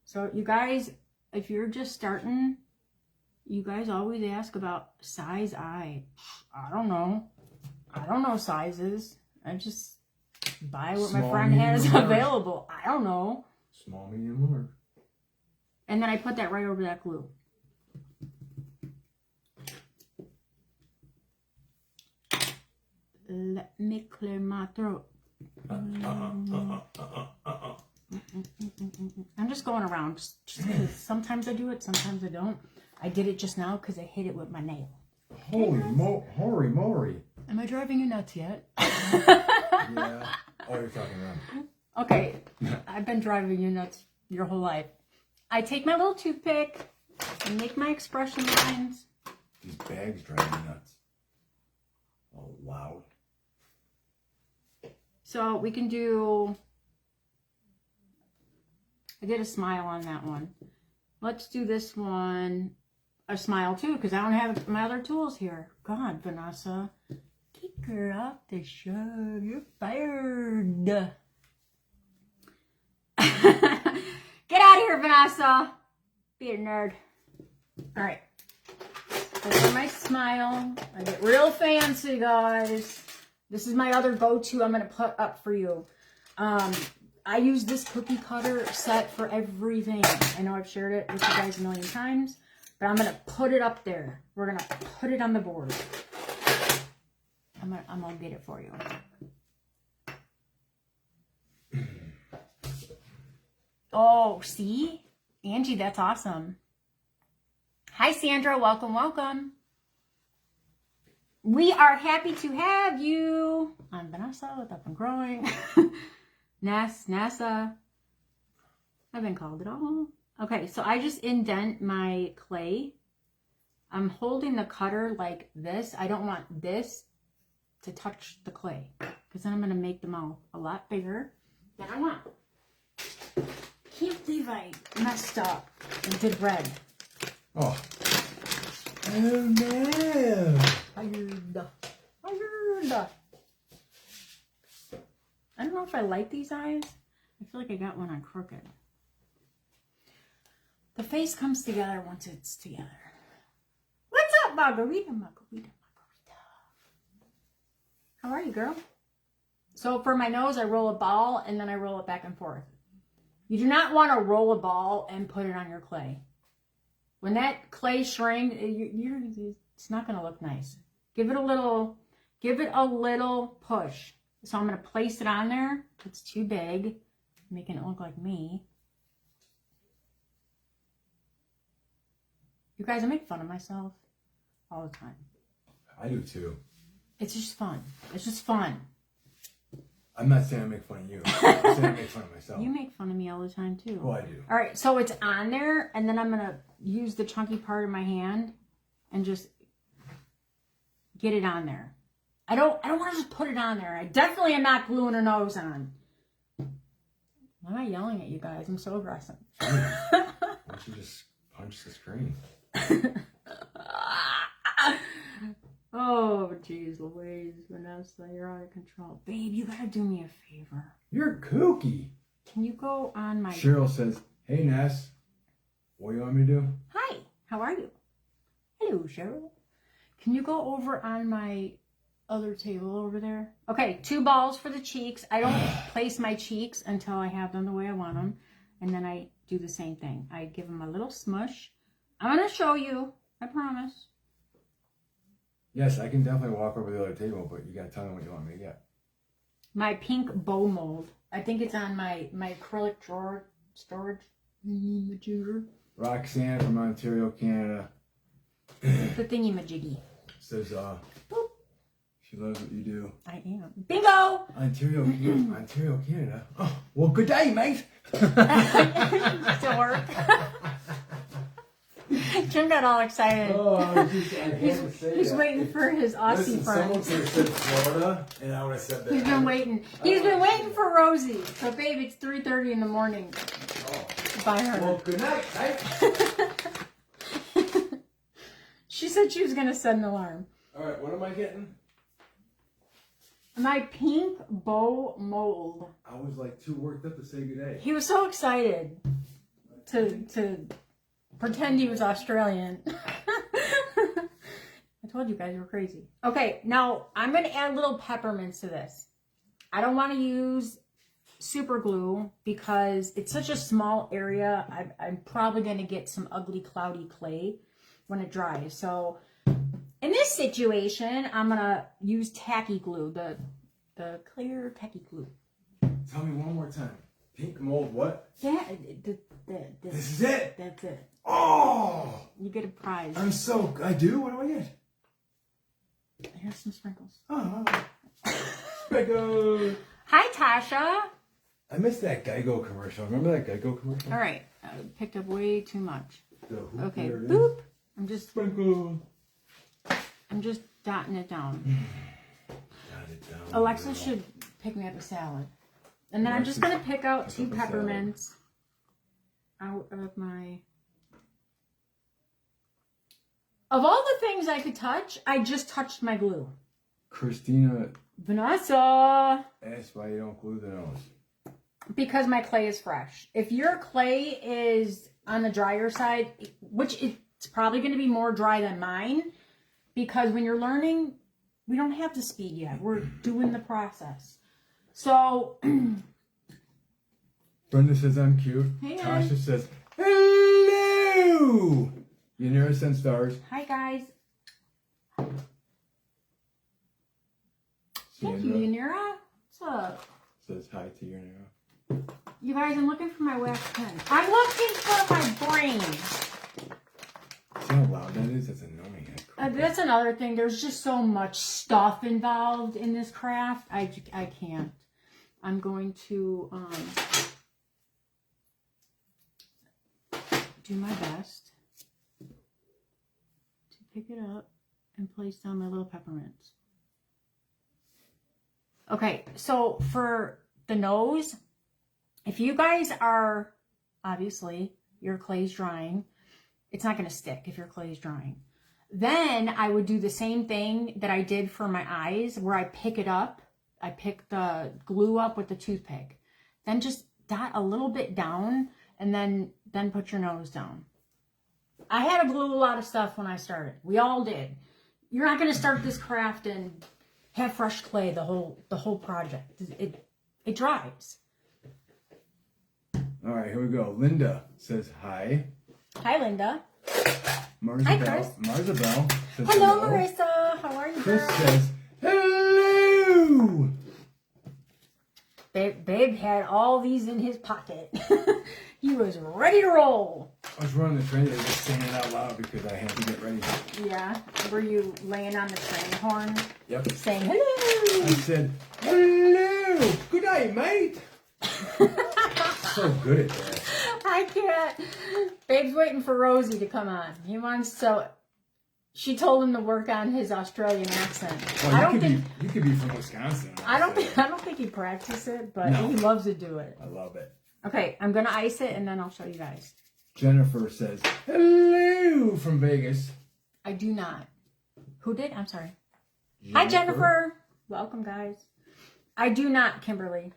So you guys, if you're just starting, you guys always ask about size eye. I don't know. I don't know sizes. I just buy what my
Small,
friend
medium,
has
large.
available. I don't know.
Small, medium, large.
And then I put that right over that glue. Let me clear my throat. I'm just going around. Just 'cause sometimes I do it, sometimes I don't. I did it just now because I hit it with my nail.
Holy moly.
Am I driving you nuts yet?
Yeah. Oh, you're talking about.
Okay, I've been driving you nuts your whole life. I take my little toothpick and make my expression lines.
These bags drive me nuts. Oh, loud.
So we can do, I did a smile on that one. Let's do this one, a smile too, because I don't have my other tools here. God, Vanessa, kick her off the show. You're fired. Get out of here, Vanessa. Be a nerd. All right. This is my smile. I get real fancy, guys. This is my other go-to I'm going to put up for you. I use this cookie cutter set for everything. I know I've shared it with you guys a million times, but I'm going to put it up there. We're going to put it on the board. I'm going to get it for you. Oh, see? Angie, that's awesome. Hi, Sandra. Welcome, welcome. We are happy to have you. I'm Vanessa with Up and Growing. NASA. I've been called it all. Okay, so I just indent my clay. I'm holding the cutter like this. I don't want this to touch the clay because then I'm going to make them all a lot bigger than I want. Can't believe I messed up and did red.
Oh. Oh, no.
Fired. I don't know if I like these eyes. I feel like I got one on crooked. The face comes together once it's together. What's up, Margarita? How are you, girl? So for my nose, I roll a ball and then I roll it back and forth. You do not want to roll a ball and put it on your clay. When that clay shrinks, it's not going to look nice. Give it a little push. So I'm going to place it on there. It's too big, making it look like me. You guys, I make fun of myself all the time.
I do too.
It's just fun. It's just fun.
I'm not saying I make fun of you. I'm saying I make fun of myself.
You make fun of me all the time too.
Oh, I do.
All right, so it's on there, and then I'm going to use the chunky part of my hand and just get it on there. I don't want to just put it on there. I definitely am not gluing her nose on. Why am I yelling at you guys? I'm so aggressive.
Why don't you just punch the screen?
Oh, jeez Louise, Vanessa, you're out of control. Babe, you gotta do me a favor.
You're kooky.
Can you go on my...
Cheryl says, hey, Ness. What do you want me to do?
Hi, how are you? Hello, Cheryl. Can you go over on my other table over there? Okay, 2 balls for the cheeks. I don't place my cheeks until I have them the way I want them. And then I do the same thing. I give them a little smush. I'm going to show you. I promise.
Yes, I can definitely walk over the other table, but you gotta tell me what you want me to get.
My pink bow mold. I think it's on my acrylic drawer storage.
Roxanne from Ontario, Canada.
The thingy majiggy.
Says, she loves what you do.
I am. Bingo!
Ontario, Canada. Oh, well, good day, mate.
Dork. Jim got all excited.
Oh, I had to say
He's
that.
waiting for his Aussie
Listen, someone
friends.
could have said Florida, and I would have said that.
He's been waiting. He's been waiting for Rosie. So, babe, it's 3:30 in the morning.
Oh.
By her.
Well, good night, mate.
She said she was going to set an alarm.
All right, what am I getting?
My pink bow mold.
I was like too worked up to say good day.
He was so excited to pretend he was Australian. I told you guys were crazy. Okay, now I'm going to add little peppermints to this. I don't want to use super glue because it's such a small area. I'm probably going to get some ugly cloudy clay when it dries. So in this situation, I'm going to use tacky glue, the clear tacky glue.
Tell me one more time. Pink mold what?
Yeah,
This is it.
that's it.
Oh!
You get a prize.
I do? What do I get?
Here's some sprinkles.
Oh. Sprinkles.
Hi, Tasha.
I missed that Geico commercial. Remember that Geico commercial?
All right, I picked up way too much.
The hoop,
Okay,
there it is.
boop.
Sprinkle.
I'm just dotting it down.
Got it down.
Alexa should pick me up a salad. And then I'm just going to pick out
Pick
2
up a salad.
peppermints out of my... Of all the things I could touch, I just touched my glue.
Christina
Vanessa!
asked why you don't glue the nose.
Because my clay is fresh. If your clay is on the drier side, which it's probably going to be more dry than mine, because when you're learning, we don't have the speed yet. We're doing the process. So,
Brenda says I'm cute.
Hey,
Tasha says, hello! Yanira sends stars.
hi guys. Thank you,
Sandra
Yanira. What's up?
says hi to Yanira.
You guys, I'm looking for my wax pen. I'm looking for my brain.
See how loud that is? That's annoying.
That's another thing. There's just so much stuff involved in this craft. I can't. I'm going to do my best to pick it up and place down my little peppermints. Okay, so for the nose, if you guys are, obviously, your clay's drying, it's not going to stick if your clay is drying. Then I would do the same thing that I did for my eyes, where I pick it up. I pick the glue up with the toothpick. Then just dot a little bit down, and then put your nose down. I had to glue a lot of stuff when I started. We all did. You're not going to start this craft and have fresh clay the whole project. It dries.
All right, here we go. Linda says hi.
Hi, Linda.
Marzabelle.
Chris.
Marzabelle says
Hello, Marissa. How are you,
Chris
girl?
says hello.
Babe had all these in his pocket. He was ready to roll.
I was running the train today, just saying it out loud because I had to get ready.
Yeah. Were you laying on the train horn
Yep.
saying
I
hello?
said hello. Good day, mate. So good at that.
I can't. Babe's waiting for Rosie to come on. He wants to. She told him to work on his Australian accent.
Well,
I don't think.
you could be from Wisconsin.
I don't think he practiced it, but
No.
he loves to do it.
I love it.
Okay, I'm gonna ice it and then I'll show you guys.
Jennifer says hello from Vegas.
I do not. Who did? I'm sorry. Hi, Jennifer. Welcome, guys. I do not, Kimberly.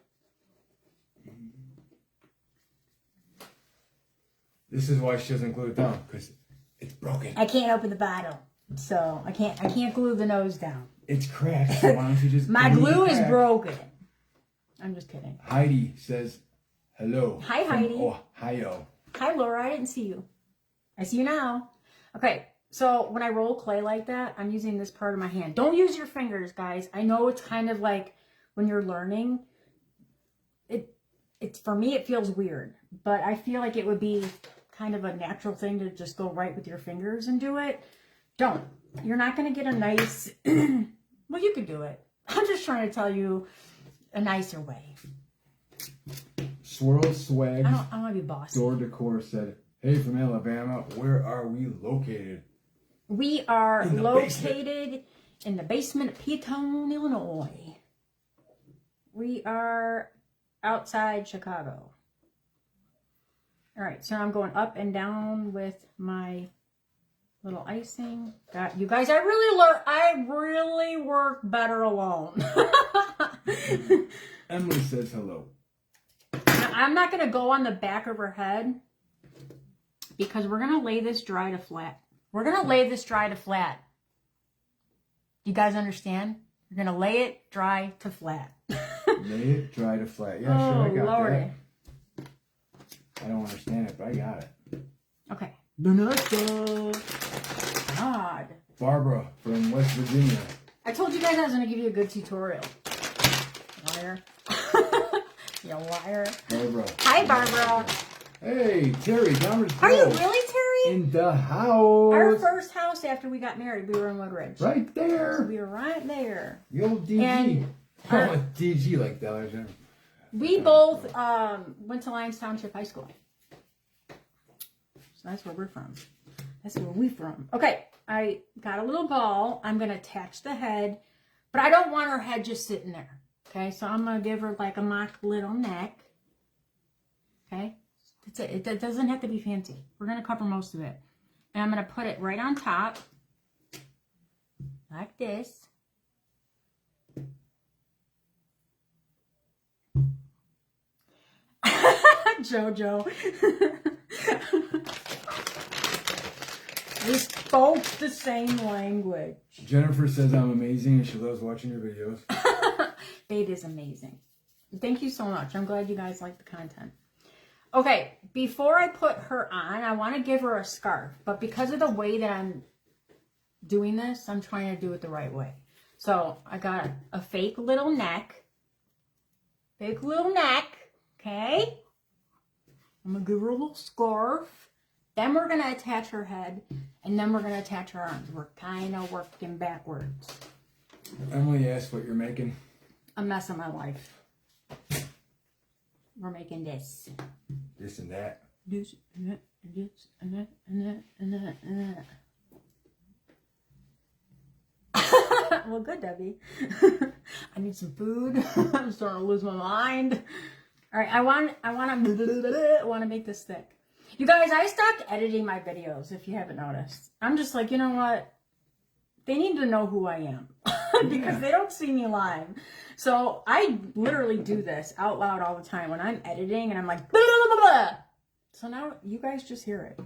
This is why she doesn't glue it down, because it's broken.
I can't open the bottle, so I can't glue the nose down.
It's cracked. So why don't you just
My
glue
glue
the
is
crack?
broken. I'm just kidding.
Heidi says hello.
Hi,
from
Heidi.
Ohio.
Hi, Laura. I didn't see you. I see you now. Okay, So when I roll clay like that, I'm using this part of my hand. Don't use your fingers, guys. I know it's kind of like when you're learning, it's for me, it feels weird, but I feel like it would be kind of a natural thing to just go right with your fingers and do it. Don't. You're not going to get a nice, well, you could do it. I'm just trying to tell you a nicer way.
Swirl Swag
I want to be bossy.
Door Decor said, hey, from Alabama, where are we located?
We are located in the basement of Petone, Illinois. We are outside Chicago. All right, so I'm going up and down with my little icing. You guys, I really work better alone.
Emily says hello.
I'm not going to go on the back of her head because we're going to lay this dry to flat. We're going to lay this dry to flat. You guys understand? We're going to lay it dry to flat.
Lay it dry to flat. Yeah, sure, I got
Lordy.
that. I don't understand it, but I got it.
Okay. Vanessa. God.
Barbara from West Virginia.
I told you guys I was going to give you a good tutorial. Liar. You liar.
Barbara.
Hi, Barbara.
Hey, Terry, Downers
Are you
Grove.
really, Terry?
In the house.
Our first house after we got married, we were in Woodridge.
Right there.
We were right there.
The old DG.
And
Oh, DG like Dollar General.
we both went to Lyons Township High School. So that's where we're from. That's where we from. Okay, I got a little ball. I'm going to attach the head, but I don't want her head just sitting there. Okay, so I'm going to give her like a mock little neck. Okay, that's it. It doesn't have to be fancy. We're going to cover most of it. And I'm going to put it right on top, like this. Jojo. We spoke the same language.
Jennifer says I'm amazing and she loves watching your videos.
Babe is amazing. Thank you so much. I'm glad you guys like the content. Okay, before I put her on, I want to give her a scarf. But because of the way that I'm doing this, I'm trying to do it the right way. So I got a fake little neck. Fake little neck. Okay? I'm going to give her a little scarf. Then we're going to attach her head. And then we're going to attach her arms. We're kind of working backwards.
Emily asked what you're making.
A mess of my life. We're making this.
This and that.
This and that, and this and that, and that, and that, and that. Well, good, Debbie. I need some food. I'm starting to lose my mind. All right, I want to make this thick. You guys, I stopped editing my videos, if you haven't noticed. I'm just like, you know what? They need to know who I am. Because they don't see me live. So I literally do this out loud all the time when I'm editing and I'm like, blah, blah, blah, blah. So now you guys just hear it.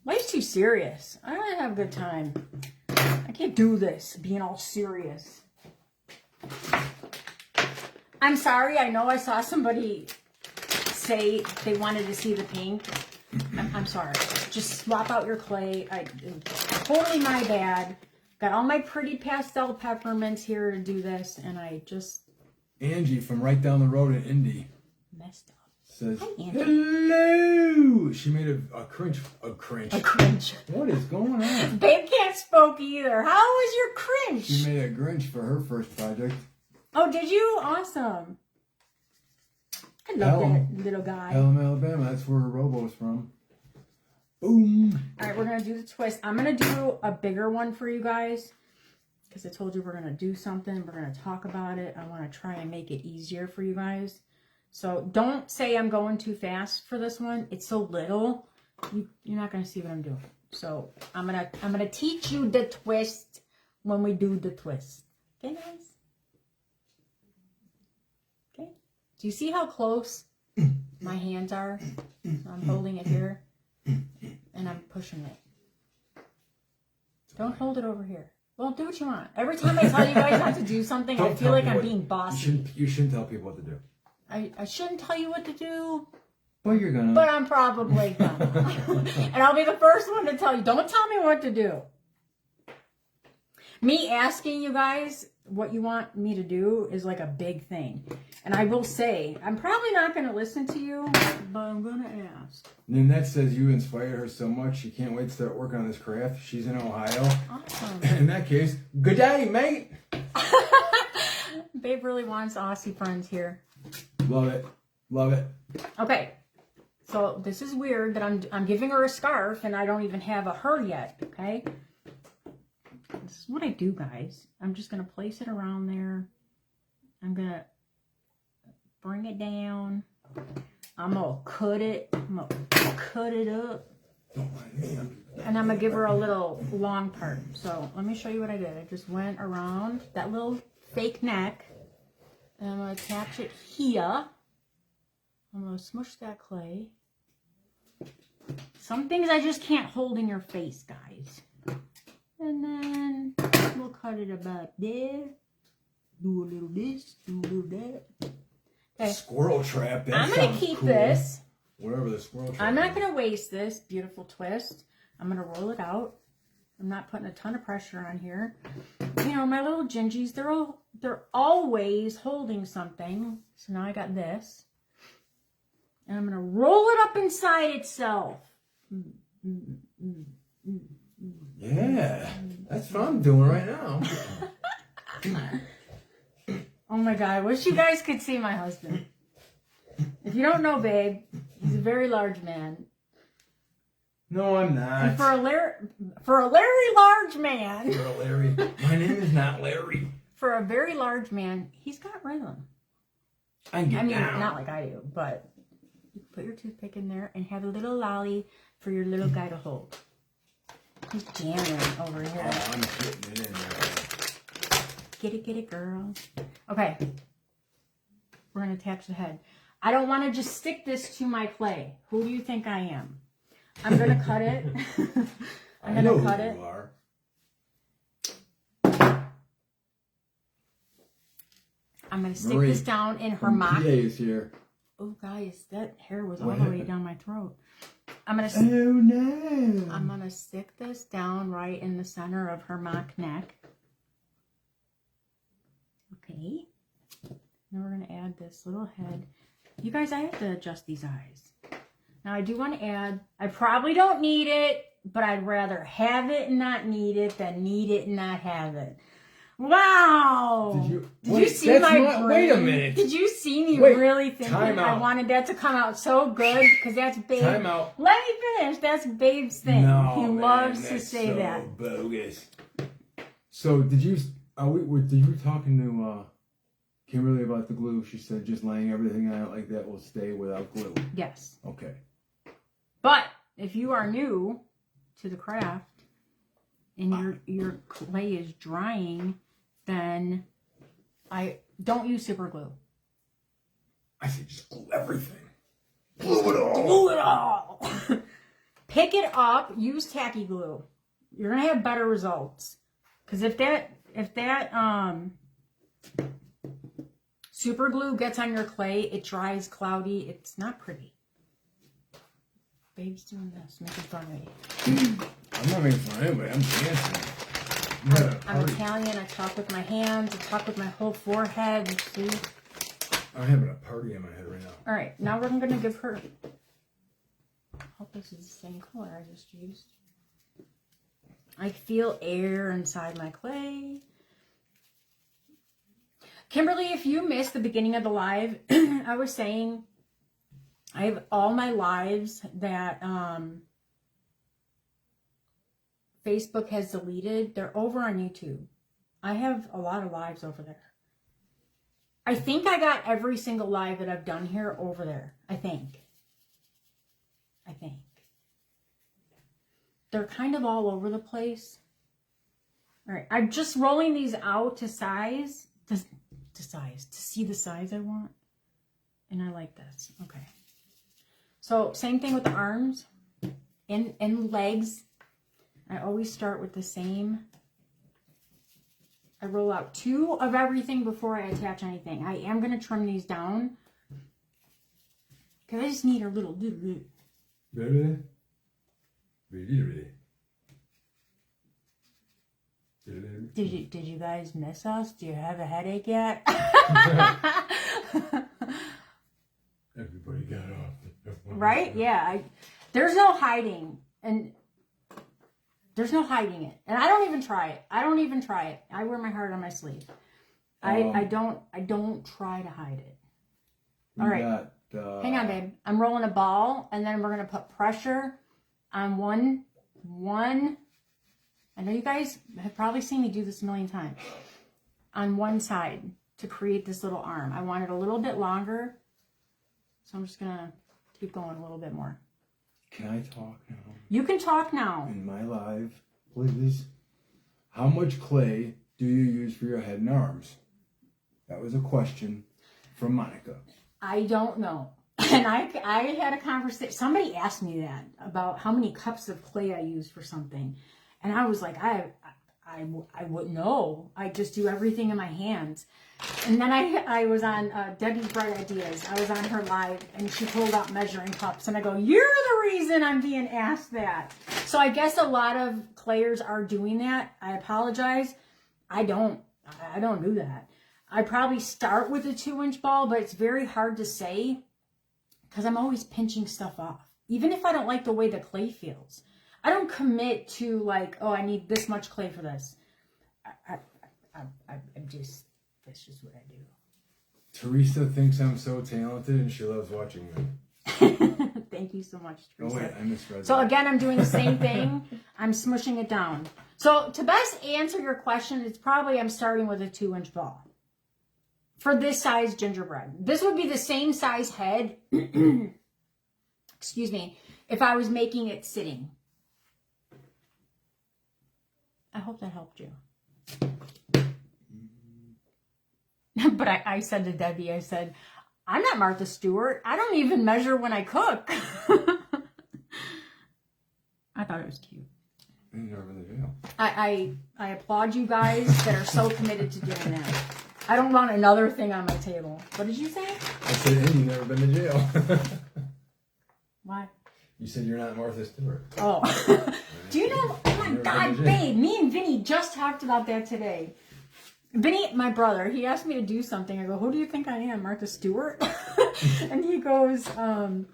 Life's too serious. I don't have a good time. I can't do this being all serious. I'm sorry. I know I saw somebody say they wanted to see the pink. I'm sorry. Just swap out your clay. Totally my bad. Got all my pretty pastel peppermints here to do this, and I just...
Angie from right down the road in Indy
messed up.
says,
Hi, Angie.
hello! She made a cringe.
A cringe.
What is going on?
Babe can't spoke either. How was your cringe?
She made a Grinch for her first project.
Oh, did you? Awesome. I love that little guy.
Pelham, Alabama. That's where her Robo's from. Boom.
All right, we're going to do the twist. I'm going to do a bigger one for you guys because I told you we're going to do something. We're going to talk about it. I want to try and make it easier for you guys. So don't say I'm going too fast for this one. It's so little. You're not going to see what I'm doing. So I'm gonna teach you the twist when we do the twist. Okay, guys? Okay. Do you see how close my hands are? So I'm holding it here. And I'm pushing it. Don't hold it over here. Well, do what you want. Every time I tell you guys not to do something, I feel like I'm being bossy.
You shouldn't tell people what to do.
I shouldn't tell you what to do.
But you're gonna.
But I'm probably gonna. And I'll be the first one to tell you, don't tell me what to do. Me asking you guys what you want me to do is like a big thing. And I will say, I'm probably not going to listen to you, but I'm going to ask.
Nanette says you inspired her so much she can't wait to start working on this craft. She's in Ohio.
Awesome.
In that case, good day, mate.
Babe really wants Aussie friends here.
Love it. Love it.
Okay. So this is weird that I'm giving her a scarf and I don't even have a her yet, okay? This is what I do, guys. I'm just going to place it around there. I'm going to bring it down. I'm going to cut it. I'm going to cut it up.
Don't mind me.
And I'm going to give her a little long part. So let me show you what I did. I just went around that little fake neck. And I'm going to attach it here. I'm going to smush that clay. Some things I just can't hold in your face, guys. And then we'll cut it about there. Do a little this, do a little that. Okay.
Squirrel trap. That
I'm going to keep this.
Whatever the squirrel trap
I'm not
is.
going to waste this beautiful twist. I'm going to roll it out. I'm not putting a ton of pressure on here. You know, my little gingies, they're always holding something. So now I got this. And I'm going to roll it up inside itself.
Yeah, that's what I'm doing right now.
Oh my God, I wish you guys could see my husband. If you don't know, babe, he's a very large man.
No, I'm not.
And for a Larry large man,
You're a Larry. My name is not Larry.
for a very large man, he's got rhythm.
I can get
I mean,
down.
not like I do, but you put your toothpick in there and have a little lolly for your little guy to hold. He's jamming over here.
Oh, I'm getting it in there.
Get it, girl. Okay. We're going to attach the head. I don't want to just stick this to my clay. Who do you think I am? I'm going to cut it. I'm going to cut it.
You are.
I'm going to stick
Marie,
this down in her
PA
mock.
is here.
Oh, guys, that hair was
What
all the way
happened?
down my throat. I'm going to
Oh no!
I'm going to stick this down right in the center of her mock neck. Okay. Now we're going to add this little head. You guys, I have to adjust these eyes. Now I do want to add, I probably don't need it, but I'd rather have it and not need it than need it and not have it. Wow! Did you see
that's
my
not-
brain?
wait a minute.
Did you see me
Wait,
really thinking
time
I
out.
wanted that to come out so good? Because that's Babe.
Time out.
Let me finish. That's Babe's thing.
No,
He
man,
loves to
that's
say
so
that.
bogus. So did you? Did you talking to Kimberly about the glue? She said just laying everything out like that will stay without glue.
Yes.
Okay.
But if you are new to the craft and your clay is drying, then I don't use super glue.
I said just glue everything. Glue it all.
Glue it all. Pick it up. Use tacky glue. You're gonna have better results. Because if that super glue gets on your clay, it dries cloudy. It's not pretty. Babe's doing this. Make it fun of me.
I'm not making fun of anybody. I'm dancing.
I'm Italian. I talk with my hands. I talk with my whole forehead. See?
I'm having a party in my head right now.
All right. Now we're going to give her. I hope this is the same color I just used. I feel air inside my clay. Kimberly, if you missed the beginning of the live, I was saying I have all my lives that Facebook has deleted. They're over on YouTube. I have a lot of lives over there. I think I got every single live that I've done here over there. I think. They're kind of all over the place. All right. I'm just rolling these out to size. To see the size I want. And I like this. Okay. So same thing with the arms and legs. I always start with the same. I roll out 2 of everything before I attach anything. I am going to trim these down Because I just need a little.
Really?
Did you guys miss us? Do you have a headache yet?
Everybody got off.
Right? Yeah. There's no hiding, and there's no hiding it. And I don't even try it. I wear my heart on my sleeve. I don't try to hide it. All right. Hang on, babe. I'm rolling a ball, and then we're gonna put pressure on one. I know you guys have probably seen me do this a million times. On one side to create this little arm. I want it a little bit longer, so I'm just gonna keep going a little bit more.
Can I talk now?
You can talk now.
In my live, please. How much clay do you use for your head and arms? That was a question from Monica.
I don't know. And I had a conversation. Somebody asked me that about how many cups of clay I use for something. And I was like, I wouldn't know. I just do everything in my hands. And then I was on Debbie's Bright Ideas. I was on her live, and she pulled out measuring cups. And I go, you're the reason I'm being asked that. So I guess a lot of clayers are doing that. I apologize. I don't do that. I probably start with a 2-inch ball, but it's very hard to say because I'm always pinching stuff off. Even if I don't like the way the clay feels. I don't commit to like, oh, I need this much clay for this. That's just what I do.
Teresa thinks I'm so talented and she loves watching me.
Thank you so much, Teresa.
Oh wait, I misread
So
that.
again, I'm doing the same thing. I'm smushing it down. So to best answer your question, it's probably I'm starting with a 2-inch ball. For this size gingerbread. This would be the same size head, excuse me, if I was making it sitting. I hope that helped you. But I said to Debbie, I said, I'm not Martha Stewart. I don't even measure when I cook. I thought it was cute. I applaud you guys that are so committed to doing that. I don't want another thing on my table. What did you say?
I said, and you've never been to jail.
Why?
You said you're not Martha Stewart.
Oh. Do you know? Oh my God, babe. Me and Vinny just talked about that today. Vinny, my brother, he asked me to do something. I go, who do you think I am, Martha Stewart? And he goes, no,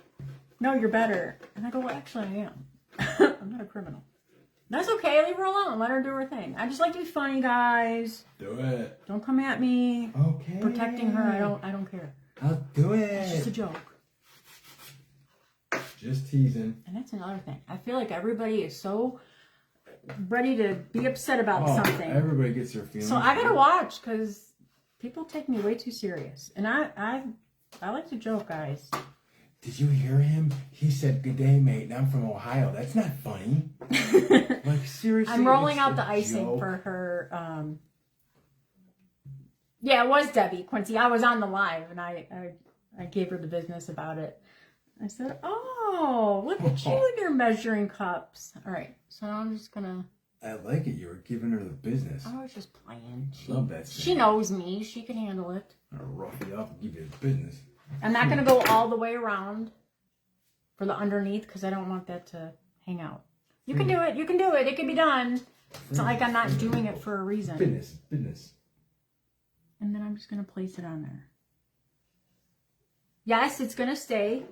you're better. And I go, well, actually, I am. I'm not a criminal. That's okay. Leave her alone. Let her do her thing. I just like to be funny, guys.
Do it.
Don't come at me.
Okay.
Protecting her, I don't care.
I'll do it.
It's just a joke.
Just teasing.
And that's another thing. I feel like everybody is so ready to be upset about something.
Everybody gets their feelings.
So I gotta watch because people take me way too serious. And I like to joke, guys.
Did you hear him? He said, "Good day, mate, and I'm from Ohio." That's not funny. Like, seriously.
I'm rolling out the icing
joke.
for her. Yeah, it was Debbie Quincy. I was on the live, and I gave her the business about it. I said, "Oh, look at you and your measuring cups." All right, so now I'm just gonna.
I like it. You were giving her the business.
I was just playing.
Love that.
She knows me. She can handle it.
I'm gonna rough you up and give you the business.
I'm not gonna go all the way around for the underneath because I don't want that to hang out. You can do it. You can do it. It can be done. It's not like I'm not doing it for a reason.
Business.
And then I'm just gonna place it on there. Yes, it's gonna stay.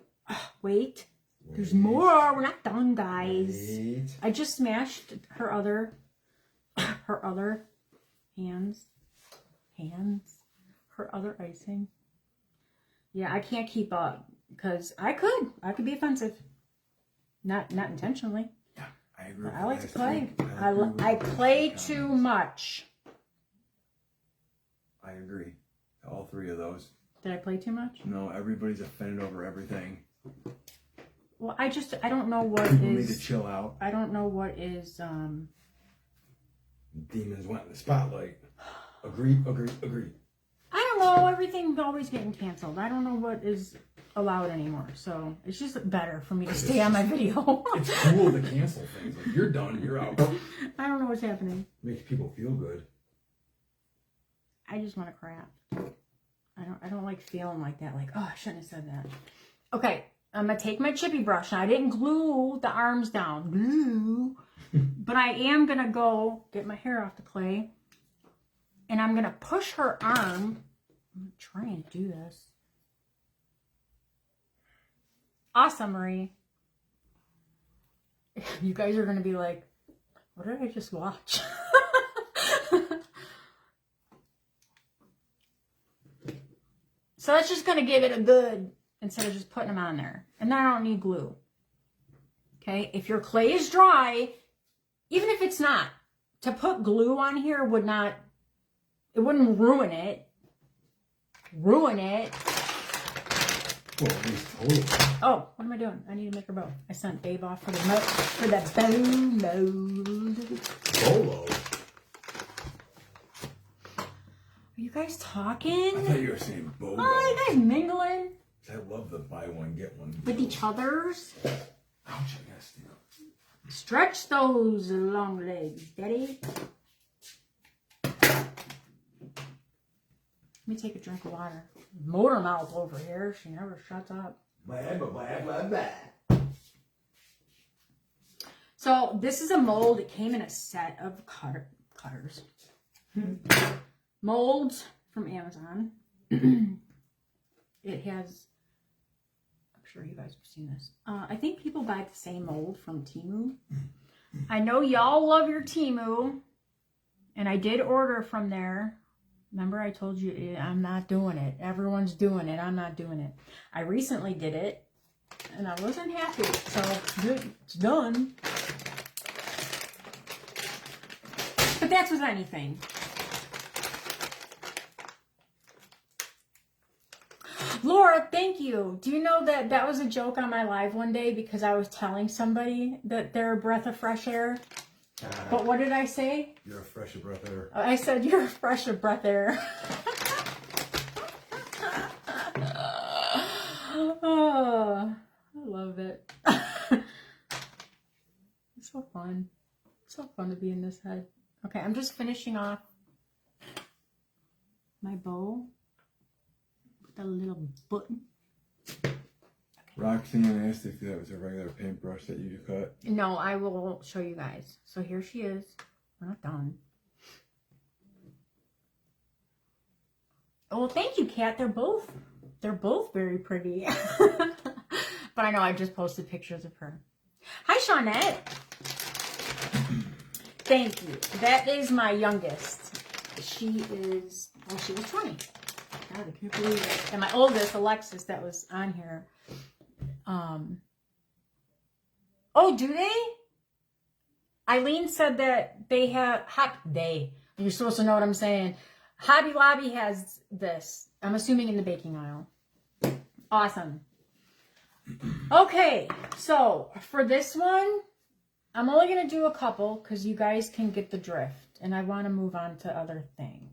Wait. There's more. We're not done, guys.
Wait.
I just smashed her other hands, her other icing. Yeah, I can't keep up because I could be offensive. Not intentionally.
Yeah, I agree.
I like to play. I play too much.
I agree. All three of those.
Did I play too much?
No, everybody's offended over everything.
Well, I don't know what
People need to chill out.
I don't know what is
Demons went in the spotlight. Agreed.
I don't know. Everything's always getting canceled. I don't know what is allowed anymore. So it's just better for me to stay on my video.
It's cool to cancel things. Like, you're done, you're out.
I don't know what's happening.
Makes people feel good.
I just want to craft. I don't like feeling like that. Like, oh, I shouldn't have said that. Okay, I'm going to take my chippy brush. Now, I didn't glue the arms down. Glue. But I am going to go get my hair off the clay. And I'm going to push her arm. I'm trying to do this. Awesome, Marie. You guys are going to be like, what did I just watch? So that's just going to give it a good, instead of just putting them on there. And then I don't need glue. Okay, if your clay is dry, even if it's not, to put glue on here would not, it wouldn't ruin it. Ruin it.
Well, at least totally.
Oh, what am I doing? I need to make her bow. I sent Babe off for the bow mode.
Bolo?
Are you guys talking?
I thought you were saying bolo.
Oh, you guys mingling?
I love the buy one, get one.
With each other's?
Ouch, I gotta steal.
Stretch those long legs, Daddy. Let me take a drink of water. Motor mouth over here. She never shuts up.
Blah, blah, blah, blah, blah.
So this is a mold. It came in a set of cutters. Molds from Amazon. It has, I'm sure you guys have seen this. I think people buy the same mold from Temu. I know y'all love your Temu. And I did order from there. Remember I told you I'm not doing it. Everyone's doing it. I'm not doing it. I recently did it. And I wasn't happy. So it's done. But that's with anything. Laura, thank you. Do you know that that was a joke on my live one day because I was telling somebody that they're a breath of fresh air? But what did I say?
You're a fresh breath of air.
I said you're a fresh of breath air. Oh, I love it. It's so fun. It's so fun to be in this head. Okay, I'm just finishing off my bow with a little button.
Roxanne asked if that was a regular paintbrush that you cut.
No, I will show you guys. So here she is. We're not done. Oh, thank you, Kat. They're both very pretty. But I know I just posted pictures of her. Hi, Shawnette. Thank you. That is my youngest. She is, well, she was 20. God, I can't believe it. And my oldest, Alexis, that was on here. Oh, do they? Eileen said that they have, you're supposed to know what I'm saying. Hobby Lobby has this. I'm assuming in the baking aisle. Awesome. Okay, so for this one, I'm only going to do a couple because you guys can get the drift. And I want to move on to other things.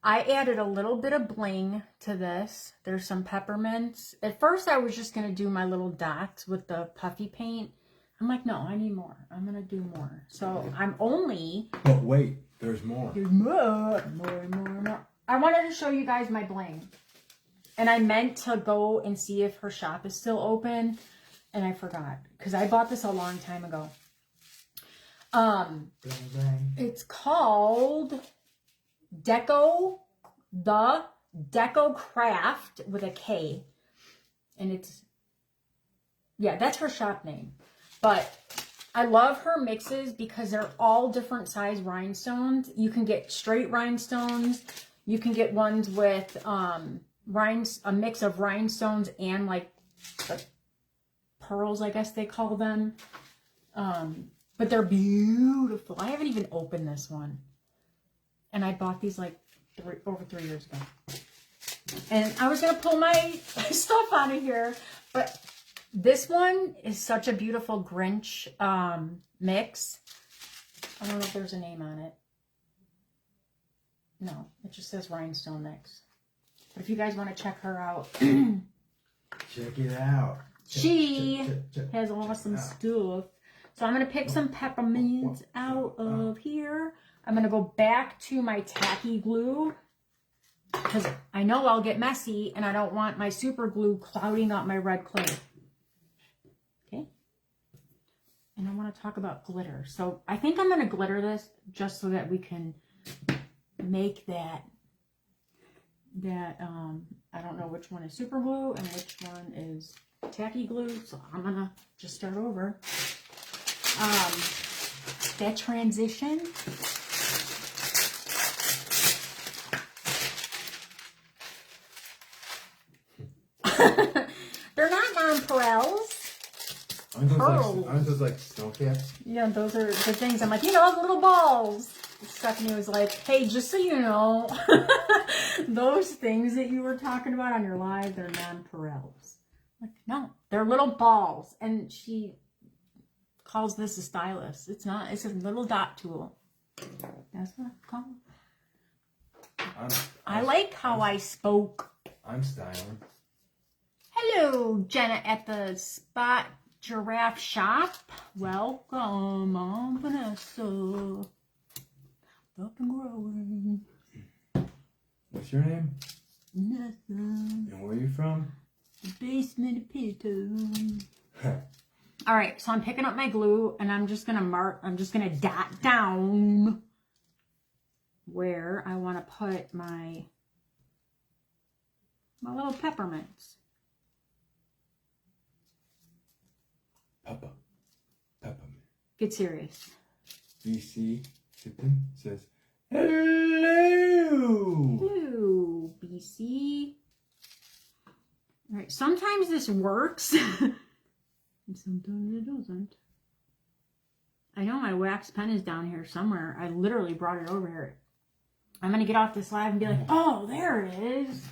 I added a little bit of bling to this. There's some peppermints. At first, I was just going to do my little dots with the puffy paint. I'm like, no, I need more. I'm going to do more. So I'm only...
But wait, there's more.
There's more. I wanted to show you guys my bling. And I meant to go and see if her shop is still open. And I forgot. Because I bought this a long time ago. It's called... Deco Craft with a K. And it's, yeah, that's her shop name. But I love her mixes because they're all different size rhinestones. You can get straight rhinestones. You can get ones with a mix of rhinestones and like pearls, I guess they call them. But they're beautiful. I haven't even opened this one. And I bought these like over 3 years ago. And I was going to pull my stuff out of here. But this one is such a beautiful Grinch mix. I don't know if there's a name on it. No, it just says Rhinestone Mix. But if you guys want to check her out.
Check it out.
She has awesome stuff. So I'm going to pick some peppermints out of here. I'm going to go back to my tacky glue. because I know I'll get messy and I don't want my super glue clouding up my red clay. Okay. And I want to talk about glitter. So I think I'm going to glitter this just so that we can make that, I don't know which one is super glue and which one is tacky glue. So I'm going to just start over. That transition. They're not nonpareils.
Aren't those like snow caps?
Yeah, those are the things. I'm like, you know, little balls. Stephanie was like, hey, just so you know, those things that you were talking about on your live, they're nonpareils. Like, no, they're little balls. And she calls this a stylus. It's not. It's a little dot tool. That's what I call it. I like how I spoke.
I'm styling.
Hello, Jenna at the Spot Giraffe Shop. Welcome. I'm Vanessa. Up and growing.
What's your name?
Nothing.
And where are you from?
The basement of Pito. All right, so I'm picking up my glue and I'm just gonna dot down where I want to put my little peppermints.
Peppermint.
Get serious.
BC Tippin says, hello!
Hello, BC. All right, sometimes this works. And sometimes it doesn't. I know my wax pen is down here somewhere. I literally brought it over here. I'm going to get off this live and be like, oh, there it is.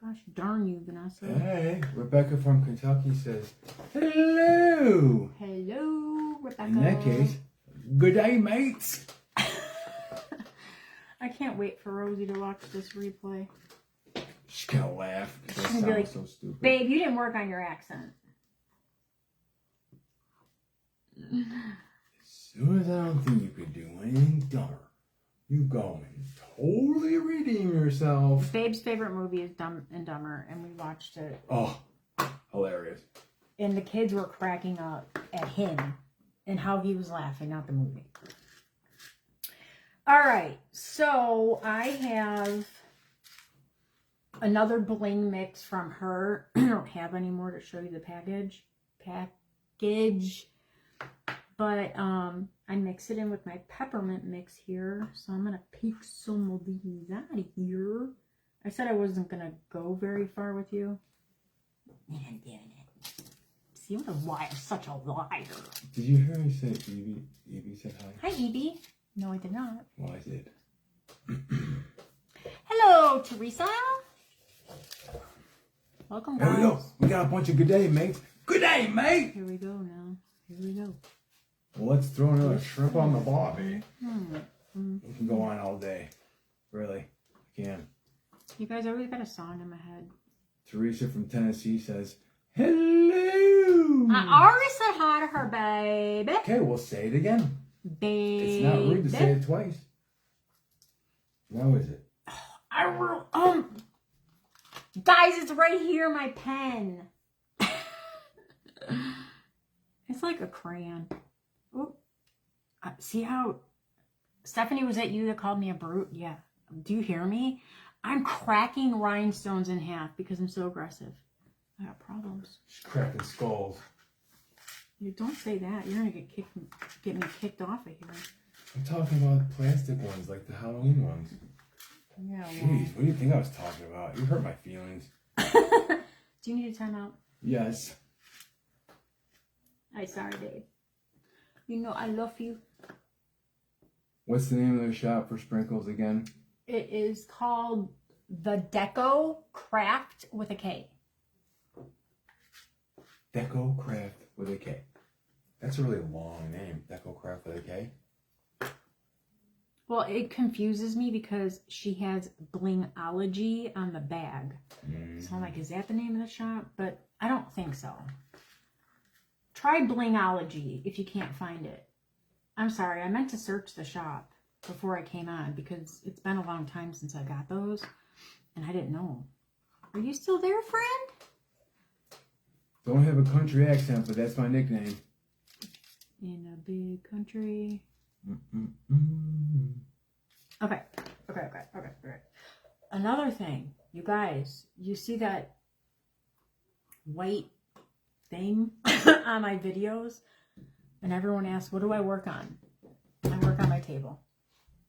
Gosh darn you, Vanessa.
Hey, Rebecca from Kentucky says, hello!
Hello, Rebecca.
In that case, good day, mates.
I can't wait for Rosie to watch this replay.
She's gonna laugh. That
She's gonna
sounds
be like,
so stupid.
babe, you didn't work on your accent.
As soon as I don't think you could do anything dumber, you go and totally redeem yourself.
Babe's favorite movie is Dumb and Dumber, and we watched it.
Oh, hilarious.
And the kids were cracking up at him and how he was laughing, not the movie. All right, so I have another bling mix from her. I don't have any more to show you the package. But I mix it in with my peppermint mix here. So I'm going to pick some of these out of here. I said I wasn't going to go very far with you. And I'm doing it. See, what a liar. Such a liar.
Did you hear me say Evie? Evie said hi?
Hi, Evie. No, I did not.
Well, I did.
Hello, Teresa. Welcome, guys.
There we go. We got a bunch of good day, mates. Good day, mate.
Here we go now. Here we go.
Well, let's throw another shrimp on the barbie.
Mm-hmm.
We can go on all day. Really. I can.
You guys always got a song in my head.
Teresa from Tennessee says, hello.
I already said hi to her, baby.
Okay, we'll say it again.
Baby.
It's not rude to say it twice. Now is it?
I will, guys, it's right here, my pen. It's like a crayon. Oh, see how Stephanie, was it you that called me a brute? Yeah. Do you hear me? I'm cracking rhinestones in half because I'm so aggressive. I got problems.
She's cracking skulls.
You don't say that. You're gonna get me kicked off of here.
I'm talking about plastic ones, like the Halloween ones.
Yeah. Well.
Jeez, what do you think I was talking about? You hurt my feelings.
Do you need a timeout?
Yes.
I'm sorry, babe. You know I love you.
What's the name of the shop for sprinkles again?
It is called The Deco Craft with a K.
Deco Craft with a K. That's a really long name. Deco Craft with a K.
Well, it confuses me because she has Blingology on the bag. So I'm like, is that the name of the shop? But I don't think so. Try Blingology if you can't find it. I'm sorry, I meant to search the shop. before I came on because it's been a long time since I got those and I didn't know. Are you still there, friend?
Don't have a country accent, but that's my nickname.
In a big country.
Mm-mm-mm.
Okay. Another thing, you guys, you see that white thing on my videos? And everyone asks, what do I work on? I work on my table.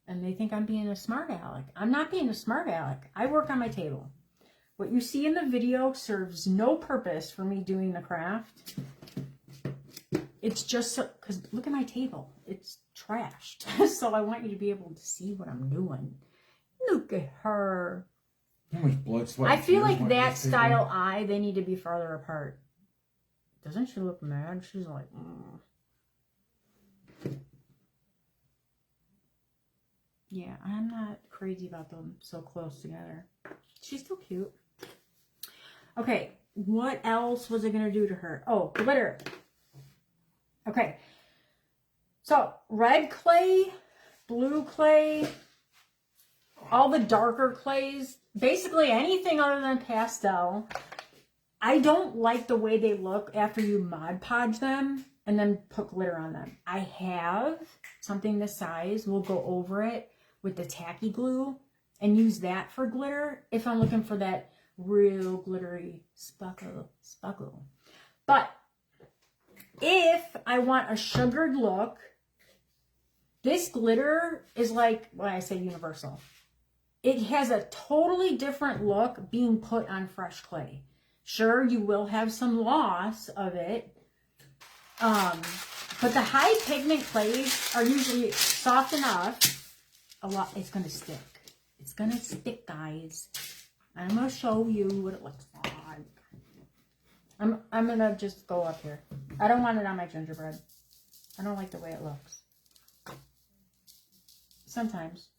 And they think I'm being a smart aleck. I'm not being a smart aleck. I work on my table. What you see in the video serves no purpose for me doing the craft. It's just so, because look at my table. It's trashed. So I want you to be able to see what I'm doing. Look at her.
How much blood, sweat,
I
and
feel
tears
like
went in
that
this table?
style eye, they need to be farther apart. Doesn't she look mad? She's like, Yeah, I'm not crazy about them so close together. She's still cute. Okay, what else was I going to do to her? Oh, glitter. Okay. So, red clay, blue clay, all the darker clays, basically anything other than pastel. I don't like the way they look after you Mod Podge them and then put glitter on them. I have something this size. We'll go over it with the tacky glue and use that for glitter if I'm looking for that real glittery sparkle. But if I want a sugared look, this glitter is like, when I say universal, it has a totally different look being put on fresh clay. Sure, you will have some loss of it, but the high pigment clays are usually soft enough. It's going to stick. It's going to stick, guys. I'm going to show you what it looks like. I'm going to just go up here. I don't want it on my gingerbread. I don't like the way it looks. Sometimes.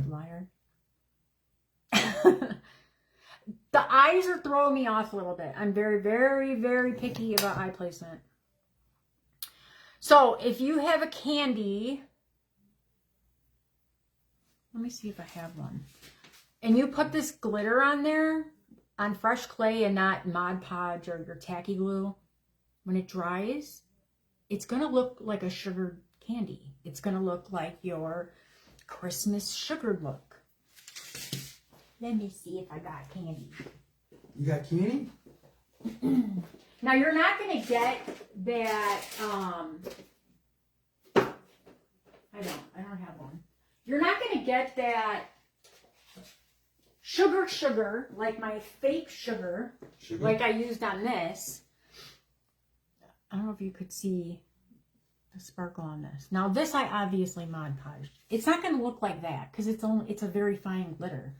Liar. The eyes are throwing me off a little bit. I'm very, very, very picky about eye placement. So if you have a candy, let me see if I have one. And you put this glitter on there, on fresh clay and not Mod Podge or your tacky glue, when it dries, it's going to look like a sugared candy. It's going to look like your Christmas sugared look. Let me see if I got candy.
You got candy?
Now you're not going to get that, I don't have one. You're not going to get that sugar, like my fake sugar, like I used on this. I don't know if you could see the sparkle on this. Now this I obviously Mod Podged. It's not going to look like that because it's a very fine glitter.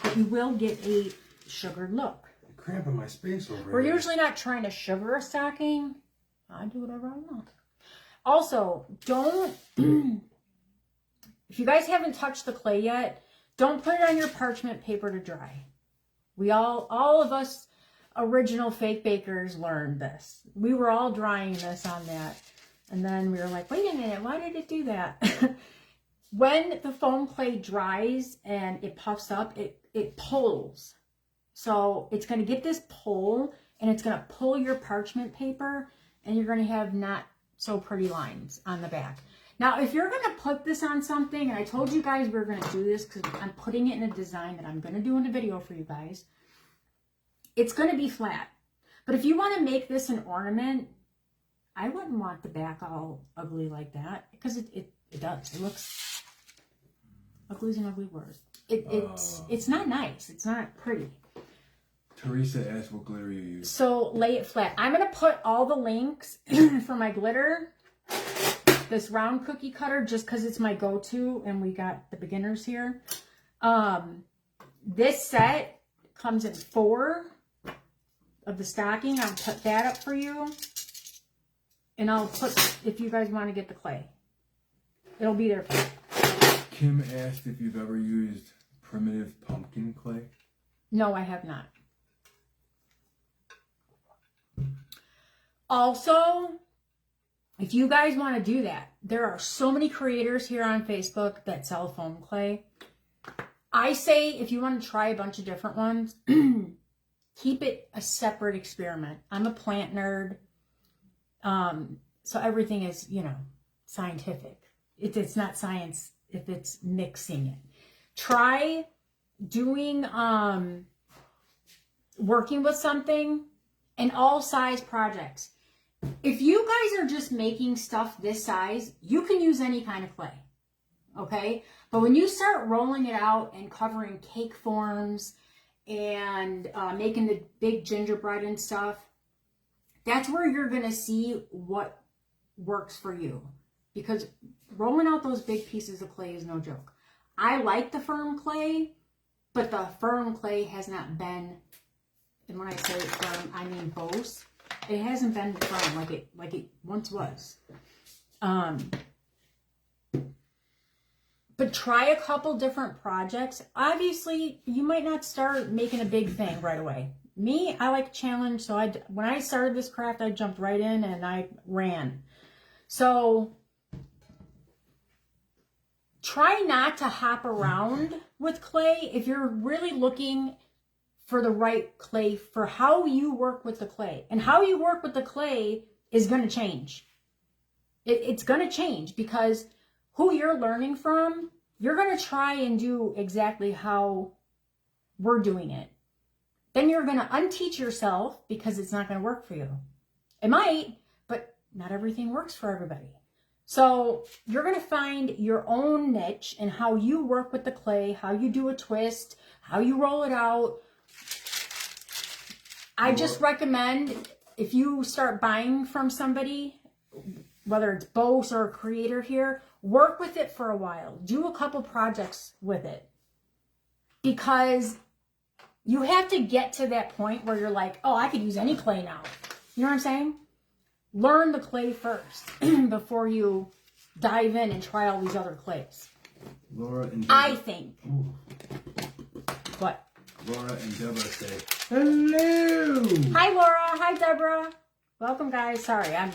But you will get a sugared look.
I'm cramping my space over
We're
here.
usually not trying to sugar a stocking. I do whatever I want. Also, don't, if you guys haven't touched the clay yet, don't put it on your parchment paper to dry. We all of us original fake bakers learned this. We were all drying this on that. And then we were like, wait a minute, why did it do that? When the foam clay dries and it puffs up, it pulls. So it's going to get this pull and it's going to pull your parchment paper and you're going to have not so pretty lines on the back. Now, if you're going to put this on something, and I told you guys we were going to do this because I'm putting it in a design that I'm going to do in a video for you guys, it's going to be flat. But if you want to make this an ornament, I wouldn't want the back all ugly like that because it does. It looks... Ugly is an ugly word. It's not nice. It's not pretty.
Teresa asked what glitter you use.
So lay it flat. I'm going to put all the links for my glitter, this round cookie cutter, just because it's my go-to and we got the beginners here. This set comes in 4 of the stocking. I'll put that up for you. And I'll put, if you guys want to get the clay, it'll be there for you.
Kim asked if you've ever used primitive pumpkin clay.
No, I have not. Also, if you guys want to do that, there are so many creators here on Facebook that sell foam clay. I say if you want to try a bunch of different ones, keep it a separate experiment. I'm a plant nerd. So everything is, scientific. It's not science if it's mixing it. Try doing, working with something in all size projects. If you guys are just making stuff this size, you can use any kind of clay. Okay? But when you start rolling it out and covering cake forms and making the big gingerbread and stuff, that's where you're going to see what works for you. Because rolling out those big pieces of clay is no joke. I like the firm clay, but the firm clay has not been, and when I say firm, I mean Bose. It hasn't been firm like it once was. But try a couple different projects. Obviously, you might not start making a big thing right away. Me, I like challenge, so when I started this craft, I jumped right in and I ran. So try not to hop around with clay if you're really looking for the right clay for how you work with the clay. And how you work with the clay is going to change. It's going to change because who you're learning from, you're going to try and do exactly how we're doing it. Then you're going to unteach yourself because it's not going to work for you. It might, but not everything works for everybody. So you're going to find your own niche and how you work with the clay, how you do a twist, how you roll it out. I just recommend if you start buying from somebody, whether it's Bose or a creator here, work with it for a while. Do a couple projects with it. Because you have to get to that point where you're like, oh, I could use any clay now. You know what I'm saying? Learn the clay first before you dive in and try all these other clays.
Laura and Deborah.
I think.
Ooh.
What?
Laura and Deborah say, hello!
Hi, Laura. Hi, Deborah. Welcome, guys. Sorry, I've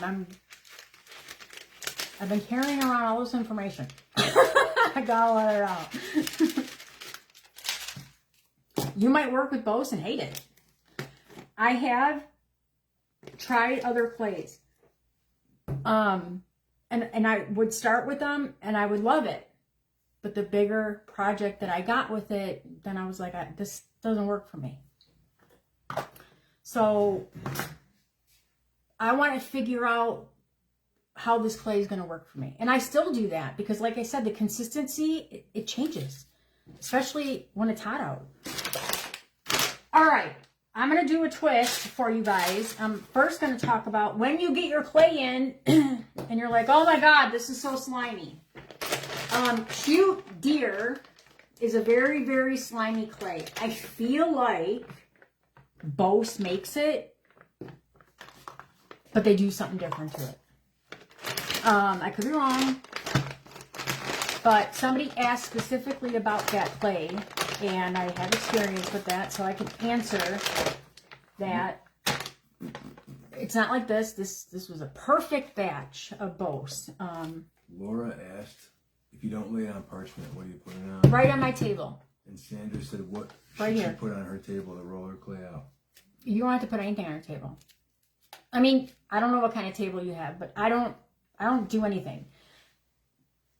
been carrying around all this information. I gotta let it out. You might work with Bose and hate it. I have tried other clays. And I would start with them and I would love it. But the bigger project that I got with it, then I was like, this doesn't work for me. So I want to figure out how this clay is going to work for me. And I still do that because like I said, the consistency, it changes, especially when it's hot out. All right. I'm going to do a twist for you guys. I'm first going to talk about when you get your clay in and you're like, oh my God, this is so slimy. Cute Deer is a very, very slimy clay. I feel like Bose makes it, but they do something different to it. I could be wrong, but somebody asked specifically about that clay, and I have experience with that, so I can answer that. It's not like this. This was a perfect batch of Bose.
Laura asked, if you don't lay it on parchment, what do you put it on?
Right on my table.
And Sandra said, what
right
should
here.
she put on her table to roll her clay out?
You don't have to put anything on your table. I mean, I don't know what kind of table you have, but I don't do anything.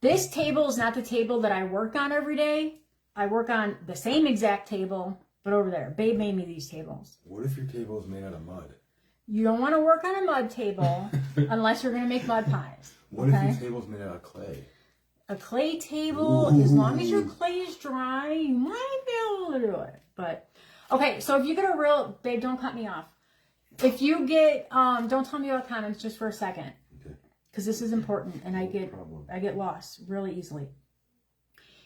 This table is not the table that I work on every day. I work on the same exact table, but over there. Babe made me these tables.
What if your table is made out of mud?
You don't want to work on a mud table unless you're going to make mud pies.
What
okay?
if your table's made out of clay?
A clay table, as long as your clay is dry, you might be able to do it. But, okay, so if you get a real, babe, don't cut me off. If you get, don't tell me about comments just for a second. Okay. Because this is important, and I get lost really easily.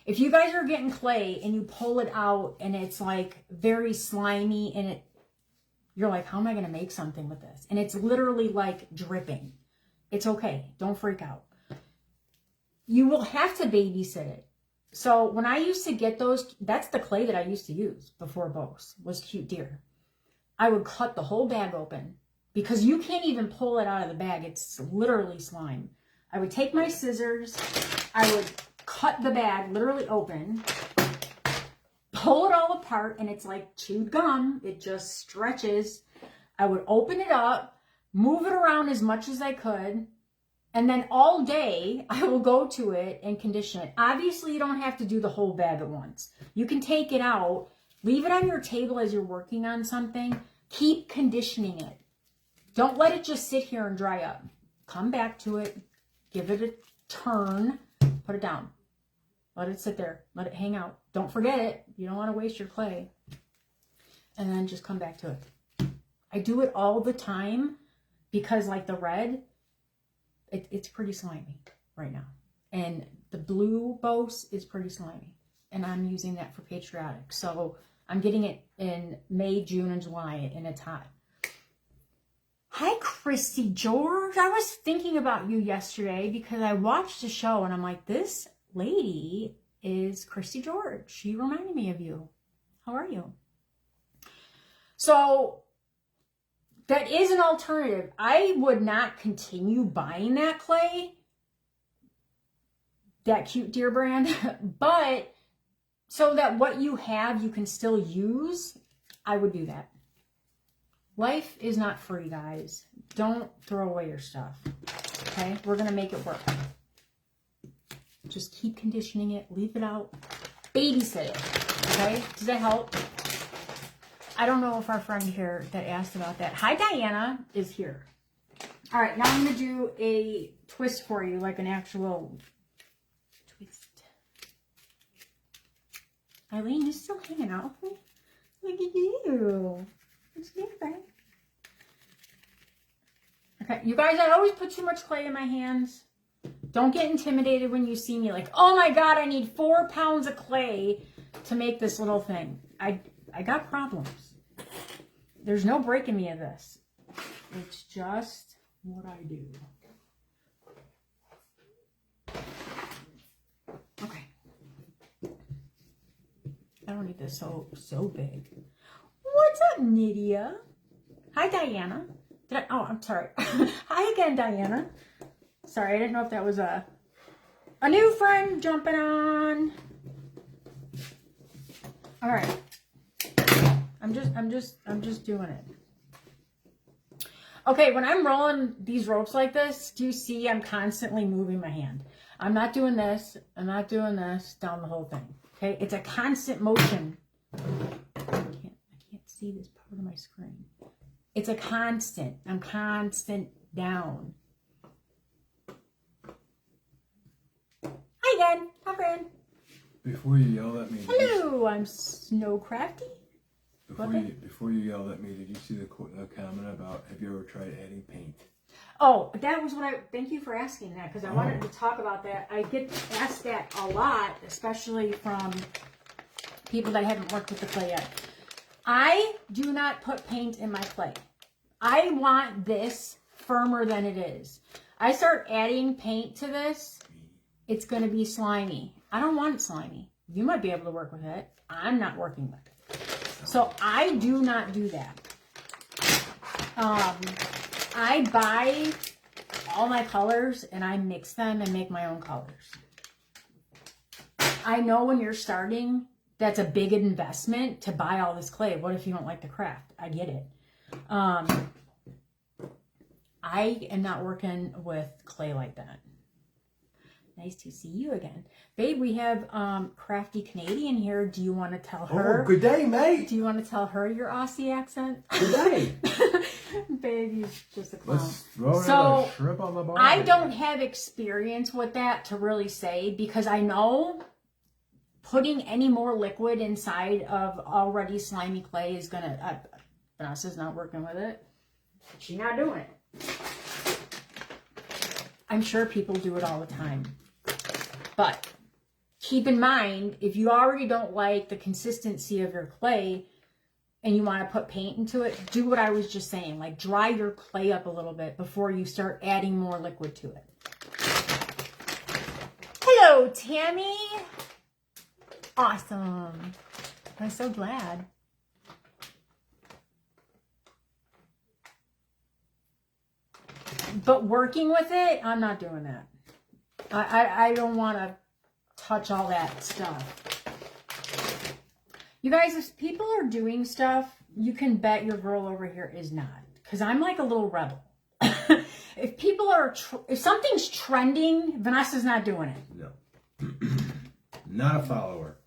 If you guys are getting clay and you pull it out and it's like very slimy and you're like, how am I going to make something with this? And it's literally like dripping. It's okay. Don't freak out. You will have to babysit it. So when I used to get those, that's the clay that I used to use before Bose, was Cute Deer. I would cut the whole bag open because you can't even pull it out of the bag. It's literally slime. I would take my scissors, I would cut the bag literally open, pull it all apart, and it's like chewed gum. It just stretches. I would open it up, move it around as much as I could, and then all day I will go to it and condition it. Obviously, you don't have to do the whole bag at once. You can take it out, leave it on your table as you're working on something. Keep conditioning it. Don't let it just sit here and dry up. Come back to it, give it a turn, put it down. Let it sit there. Let it hang out. Don't forget it. You don't want to waste your clay. And then just come back to it. I do it all the time because like the red, it's pretty slimy right now. And the blue Bose is pretty slimy. And I'm using that for Patriotic. So I'm getting it in May, June, and July, and it's hot. Hi, Christy George. I was thinking about you yesterday because I watched the show and I'm like, this lady is Christy George. She reminded me of you. How are you? So that is an alternative. I would not continue buying that clay, that Cute Deer brand, but so that what you have you can still use, I would do that. Life is not free, guys. Don't throw away your stuff. Okay? We're going to make it work. Just keep conditioning it. Leave it out. Babysit it. Okay? Does that help? I don't know if our friend here that asked about that. Hi, Diana is here. All right. Now I'm going to do a twist for you, like an actual twist. Eileen, you still hanging out with me? Look at you. It's good, right? Okay, you guys, I always put too much clay in my hands. Don't get intimidated when you see me like, oh my God, I need 4 pounds of clay to make this little thing. I got problems. There's no breaking me of this. It's just what I do. Okay. I don't need this so big. What's up, Nydia? Hi, Diana. I'm sorry. Hi again, Diana. Sorry, I didn't know if that was a new friend jumping on. All right. I'm just doing it. Okay, when I'm rolling these ropes like this, do you see I'm constantly moving my hand? I'm not doing this. I'm not doing this down the whole thing. Okay, it's a constant motion. I can't see this part of my screen. It's a constant. I'm constant down. Hi again. Hi, friend.
Before you yell at me.
Hello, I'm Snowcrafty.
Before you yelled at me, did you see the comment about have you ever tried adding paint?
Oh, that was what thank you for asking that because I wanted to talk about that. I get asked that a lot, especially from people that haven't worked with the clay yet. I do not put paint in my clay. I want this firmer than it is. I start adding paint to this, it's going to be slimy. I don't want it slimy. You might be able to work with it. I'm not working with it. So I do not do that. I buy all my colors and I mix them and make my own colors. I know when you're starting, that's a big investment to buy all this clay. What if you don't like the craft? I get it. I am not working with clay like that. Nice to see you again. Babe, we have Crafty Canadian here. Do you want to tell her?
Oh, good day, mate.
Do you want to tell her your Aussie accent?
Good day.
Babe, he's just a clown.
Let's throw another shrimp on the bar.
I don't have experience with that to really say because I know putting any more liquid inside of already slimy clay is going to... Vanessa's not working with it. She's not doing it. I'm sure people do it all the time. But keep in mind, if you already don't like the consistency of your clay and you want to put paint into it, do what I was just saying. Like dry your clay up a little bit before you start adding more liquid to it. Hello, Tammy. Awesome. I'm so glad. But working with it, I'm not doing that. I don't want to touch all that stuff. You guys, if people are doing stuff, you can bet your girl over here is not. Because I'm like a little rebel. If people are, if something's trending, Vanessa's not doing it.
No. Not a follower.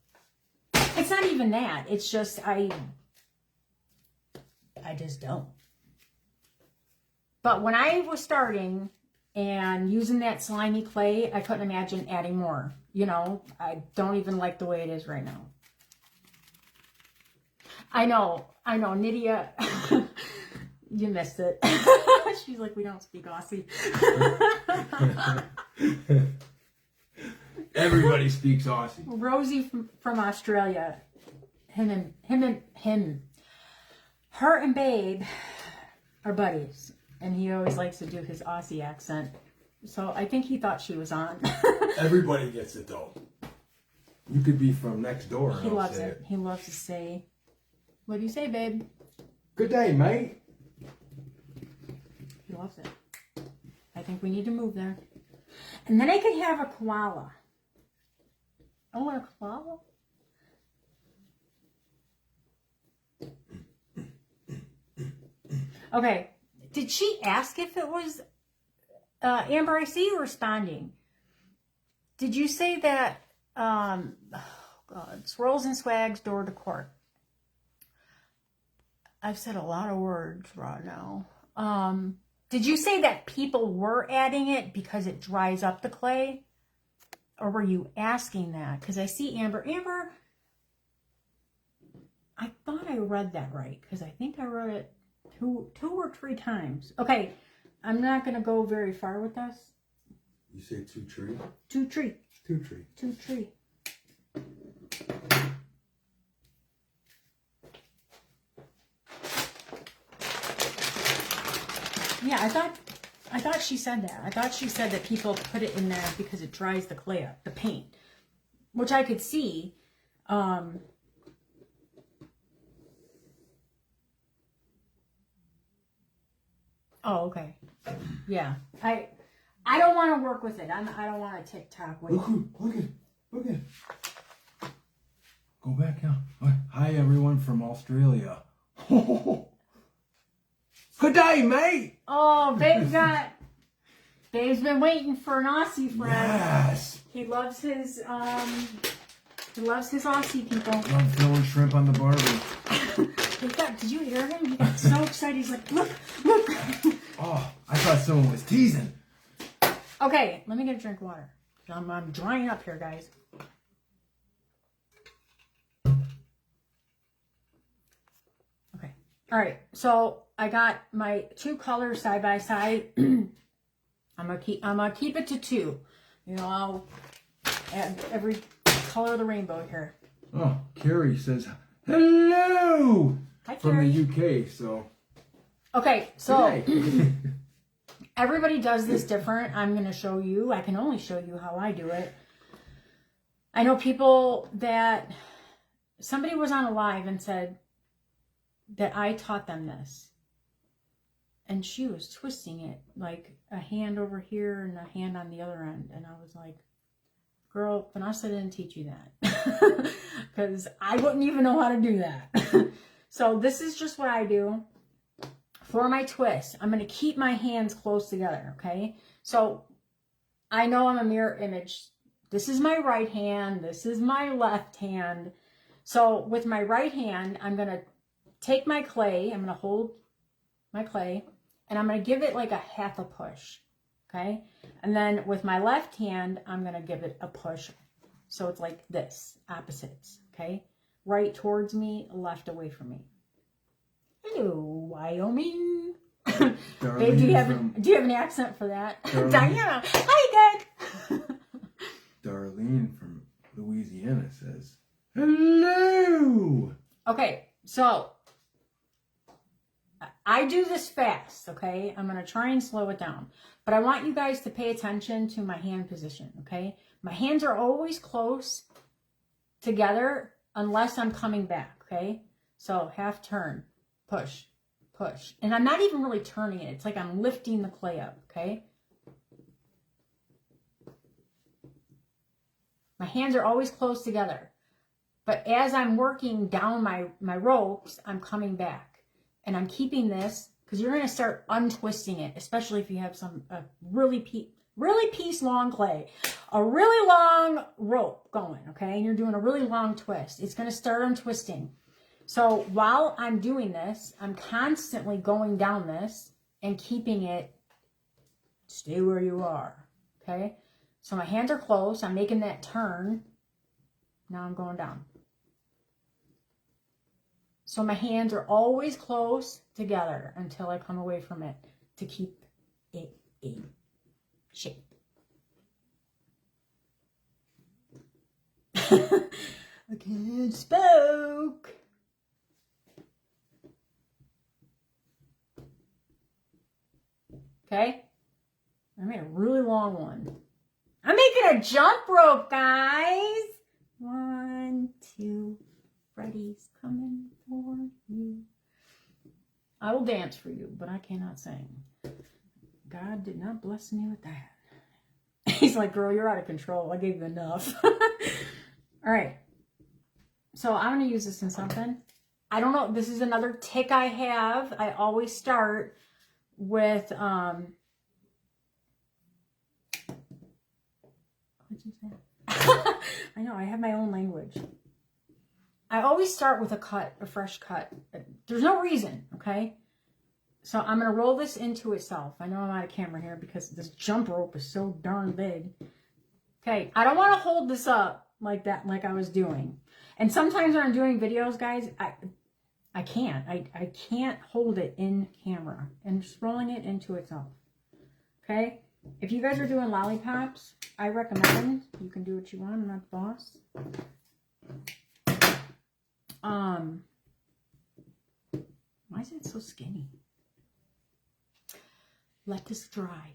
It's not even that. It's just, I just don't. But when I was starting and using that slimy clay, I couldn't imagine adding more. You know, I don't even like the way it is right now. I know, Nydia, you missed it. She's like, we don't speak Aussie.
Everybody speaks Aussie.
Rosie from Australia, her and Babe are buddies, and he always likes to do his Aussie accent. So I think he thought she was on.
Everybody gets it though. You could be from next door.
He loves it. He loves to say, "What do you say, babe?"
Good day, mate.
He loves it. I think we need to move there. And then I could have a koala. I want a koala. Okay. Did she ask if it was Amber? I see you responding. Did you say that? Oh God, Swirls and Swags door to court. I've said a lot of words right now. Did you say that people were adding it because it dries up the clay? Or were you asking that? Because I see Amber. Amber, I thought I read that right. Because I think I read it two or three times. Okay, I'm not going to go very far with this.
You say 2 tree?
2 tree.
2 tree.
2 tree. Yeah, I thought she said that. I thought she said that people put it in there because it dries the clay up, the paint, which I could see. Oh, okay. Yeah, I don't want to work with it. I don't want to TikTok with it.
Look at. Go back now. Hi, everyone from Australia. Good day, mate.
Oh, Babe's been waiting for an Aussie friend.
Yes.
He loves his Aussie people.
I'm throwing shrimp on the barbie.
Did you hear him? He got so excited. He's like, look.
Oh, I thought someone was teasing.
Okay, let me get a drink of water. I'm drying up here, guys. Okay. All right. So I got my 2 colors side by side. I'm gonna keep it to 2. You know, I'll add every color of the rainbow here.
Oh, Carrie says hello.
Hi,
from
Carrie.
the UK. So.
Okay, so everybody does this different. I'm going to show you. I can only show you how I do it. I know people that somebody was on a live and said that I taught them this. And she was twisting it like a hand over here and a hand on the other end. And I was like, girl, Vanessa didn't teach you that. Because I wouldn't even know how to do that. So this is just what I do. For my twist, I'm going to keep my hands close together, okay? So I know I'm a mirror image. This is my right hand. This is my left hand. So with my right hand, I'm going to take my clay. I'm going to hold my clay, and I'm going to give it like a half a push, okay? And then with my left hand, I'm going to give it a push. So it's like this, opposites, okay? Right towards me, left away from me. Hello, Wyoming. Babe, do you have an accent for that? Diana. Hi, Dad.
Darlene from Louisiana says hello.
Okay, so I do this fast, okay? I'm going to try and slow it down. But I want you guys to pay attention to my hand position, okay? My hands are always close together unless I'm coming back, okay? So half turn, push, push. And I'm not even really turning it. It's like I'm lifting the clay up, okay? My hands are always close together. But as I'm working down my ropes, I'm coming back. And I'm keeping this, because you're going to start untwisting it, especially if you have a really piece long clay, a really long rope going, okay? And you're doing a really long twist. It's going to start untwisting. So while I'm doing this, I'm constantly going down this and keeping it, stay where you are, okay? So my hands are close. I'm making that turn. Now I'm going down. So my hands are always close together until I come away from it to keep it in shape. I can't spoke. Okay? I made a really long one. I'm making a jump rope, guys. 1, 2, Freddy's coming for you. I will dance for you, but I cannot sing. God did not bless me with that. He's like, girl, you're out of control. I gave you enough. All right. So I'm going to use this in something. I don't know. This is another tick I have. I always start with, what'd you say? I know, I have my own language. I always start with a fresh cut. There's no reason, okay? So I'm going to roll this into itself. I know I'm out of camera here because this jump rope is so darn big. Okay, I don't want to hold this up like that, like I was doing. And sometimes when I'm doing videos, guys, I can't. I can't hold it in camera. And just rolling it into itself. Okay? If you guys are doing lollipops, I recommend you can do what you want. I'm not the boss. Why is it so skinny? Let this dry.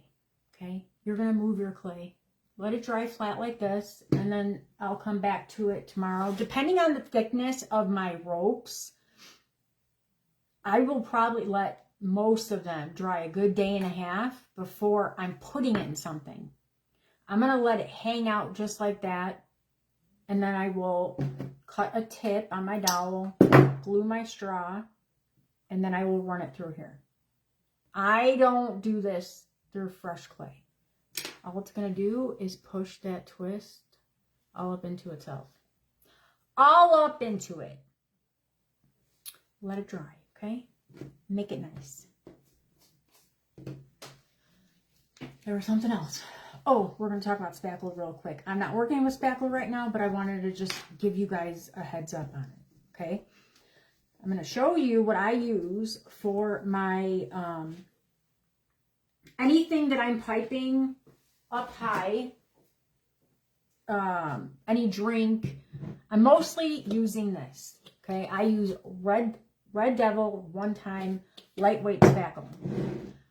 Okay? You're going to move your clay. Let it dry flat like this, and then I'll come back to it tomorrow. Depending on the thickness of my ropes, I will probably let most of them dry a good day and a half before I'm putting it in something. I'm going to let it hang out just like that, and then I will cut a tip on my dowel, glue my straw, and then I will run it through here. I don't do this through fresh clay. All it's going to do is push that twist all up into itself. All up into it. Let it dry, okay? Make it nice. There was something else. Oh, we're going to talk about spackle real quick. I'm not working with spackle right now, but I wanted to just give you guys a heads up on it, okay? I'm going to show you what I use for my, anything that I'm piping up high, any drink. I'm mostly using this, okay? I use Red Devil one-time lightweight spackle.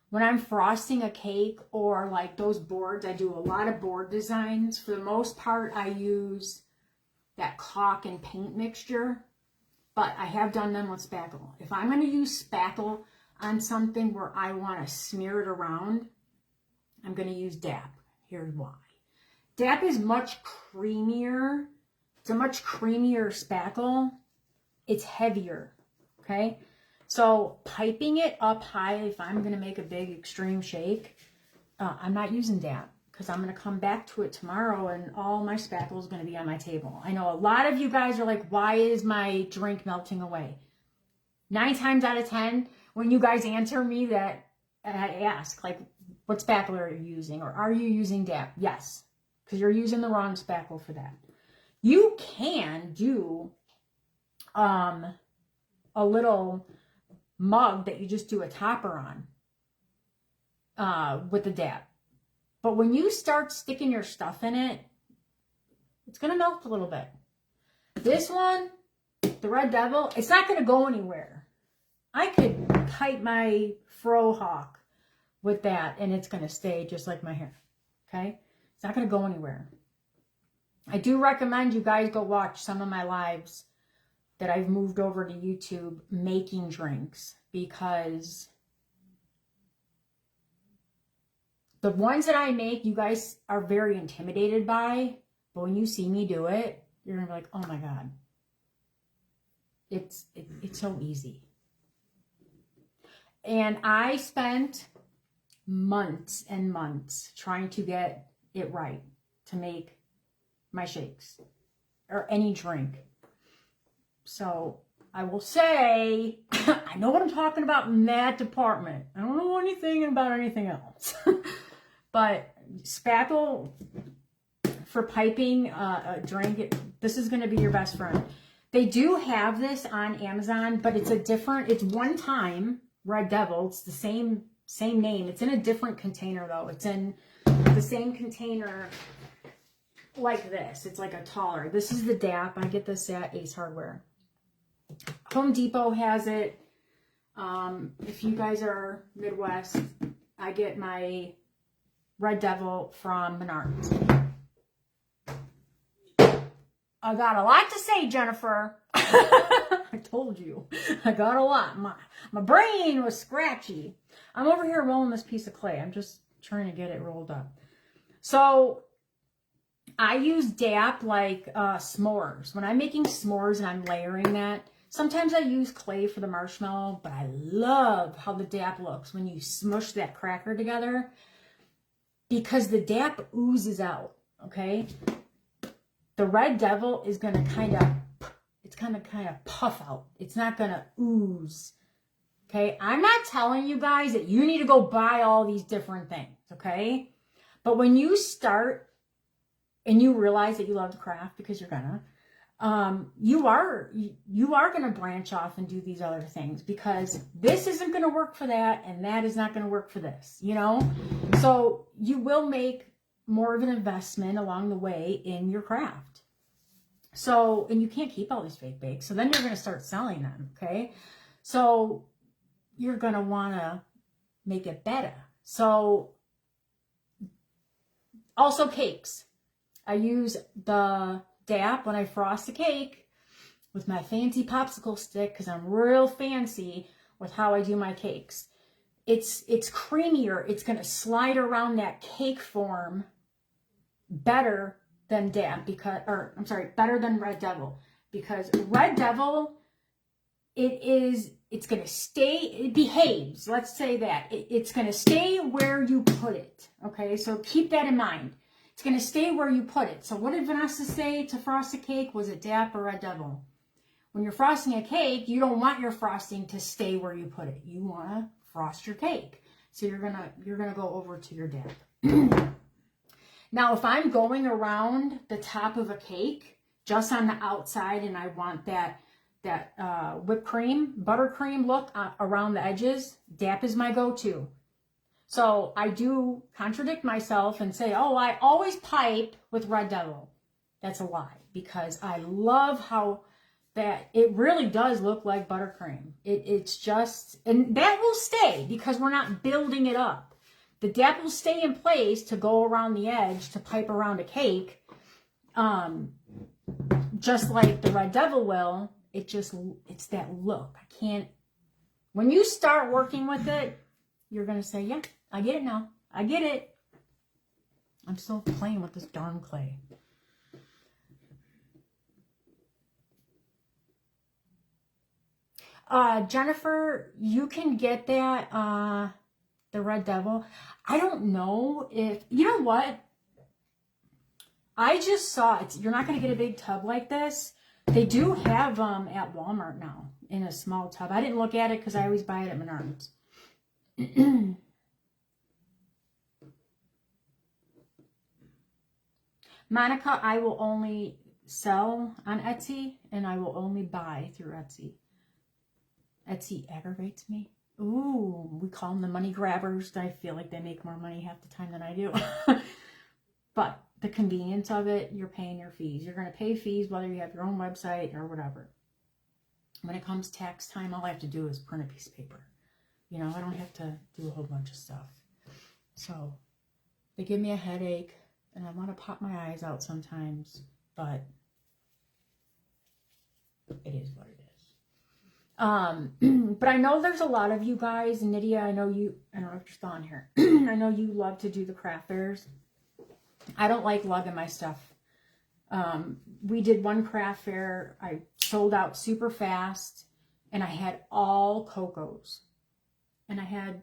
When I'm frosting a cake or like those boards, I do a lot of board designs. For the most part, I use that caulk and paint mixture, but I have done them with spackle. If I'm going to use spackle on something where I want to smear it around, I'm going to use DAP. Here's why. DAP is much creamier. It's a much creamier spackle. It's heavier, okay? So piping it up high, if I'm going to make a big extreme shake, I'm not using DAP because I'm going to come back to it tomorrow and all my spackle is going to be on my table. I know a lot of you guys are like, why is my drink melting away? 9 times out of 10, when you guys answer me that, I ask, like, what spackle are you using? Or are you using DAP? Yes, because you're using the wrong spackle for that. You can do a little mug that you just do a topper on with the DAP. But when you start sticking your stuff in it, it's going to melt a little bit. This one, the Red Devil, it's not going to go anywhere. I could pipe my Frohawk with that and it's going to stay just like my hair. Okay? It's not going to go anywhere. I do recommend you guys go watch some of my lives that I've moved over to YouTube making drinks, because the ones that I make, you guys are very intimidated by, but when you see me do it, you're gonna be like, oh my God. It's so easy. And I spent months and months trying to get it right to make my shakes or any drink. So I will say, I know what I'm talking about in that department. I don't know anything about anything else. But spackle for piping a drink, this is going to be your best friend. They do have this on Amazon, but it's it's One Time Red Devil. It's the same name. It's in a different container though. It's in the same container like this. It's like a taller. This is the DAP. I get this at Ace Hardware. Home Depot has it. If you guys are Midwest, I get my Red Devil from Menards. I got a lot to say, Jennifer. I told you. I got a lot. My brain was scratchy. I'm over here rolling this piece of clay. I'm just trying to get it rolled up. So I use DAP like s'mores. When I'm making s'mores and I'm layering that, sometimes I use clay for the marshmallow, but I love how the DAP looks when you smush that cracker together, because the DAP oozes out, okay? The Red Devil is going to kind of puff out. It's not going to ooze. Okay? I'm not telling you guys that you need to go buy all these different things, okay? But when you start and you realize that you love to craft, because you're gonna, you are going to branch off and do these other things, because this isn't going to work for that and that is not going to work for this, you know? So you will make more of an investment along the way in your craft. So, and you can't keep all these fake bakes. So then you're going to start selling them, okay? So you're going to want to make it better. So also cakes. I use the DAP when I frost a cake with my fancy popsicle stick, because I'm real fancy with how I do my cakes. It's creamier. It's going to slide around that cake form better than DAP, better than Red Devil, because Red Devil, it's going to stay, it behaves, let's say that. It's going to stay where you put it, okay? So keep that in mind. It's going to stay where you put it. So what did Vanessa say to frost a cake? Was it DAP or Red Devil? When you're frosting a cake, you don't want your frosting to stay where you put it. You want to frost your cake. So you're gonna go over to your DAP. Now, if I'm going around the top of a cake, just on the outside, and I want that whipped cream, buttercream look around the edges, DAP is my go-to. So I do contradict myself and say, oh, I always pipe with Red Devil. That's a lie, because I love how that it really does look like buttercream. It's just, and that will stay because we're not building it up. The DAP will stay in place to go around the edge to pipe around a cake, just like the Red Devil will. It's that look. When you start working with it, you're going to say, yeah, I get it now. I get it. I'm still playing with this darn clay. Jennifer, you can get that, the Red Devil. I don't know if, you know what? I just saw it. You're not going to get a big tub like this. They do have them at Walmart now in a small tub. I didn't look at it because I always buy it at Menards. Monica, I will only sell on Etsy, and I will only buy through Etsy. Etsy aggravates me. Ooh, we call them the money grabbers. I feel like they make more money half the time than I do. But the convenience of it, you're paying your fees. You're going to pay fees whether you have your own website or whatever. When it comes tax time, all I have to do is print a piece of paper. You know, I don't have to do a whole bunch of stuff. So they give me a headache, and I want to pop my eyes out sometimes, but it is what it is. But I know there's a lot of you guys, Nydia, I don't know if you're still on here. I know you love to do the craft fairs. I don't like lugging my stuff. We did one craft fair. I sold out super fast, and I had all Cocos. And I had,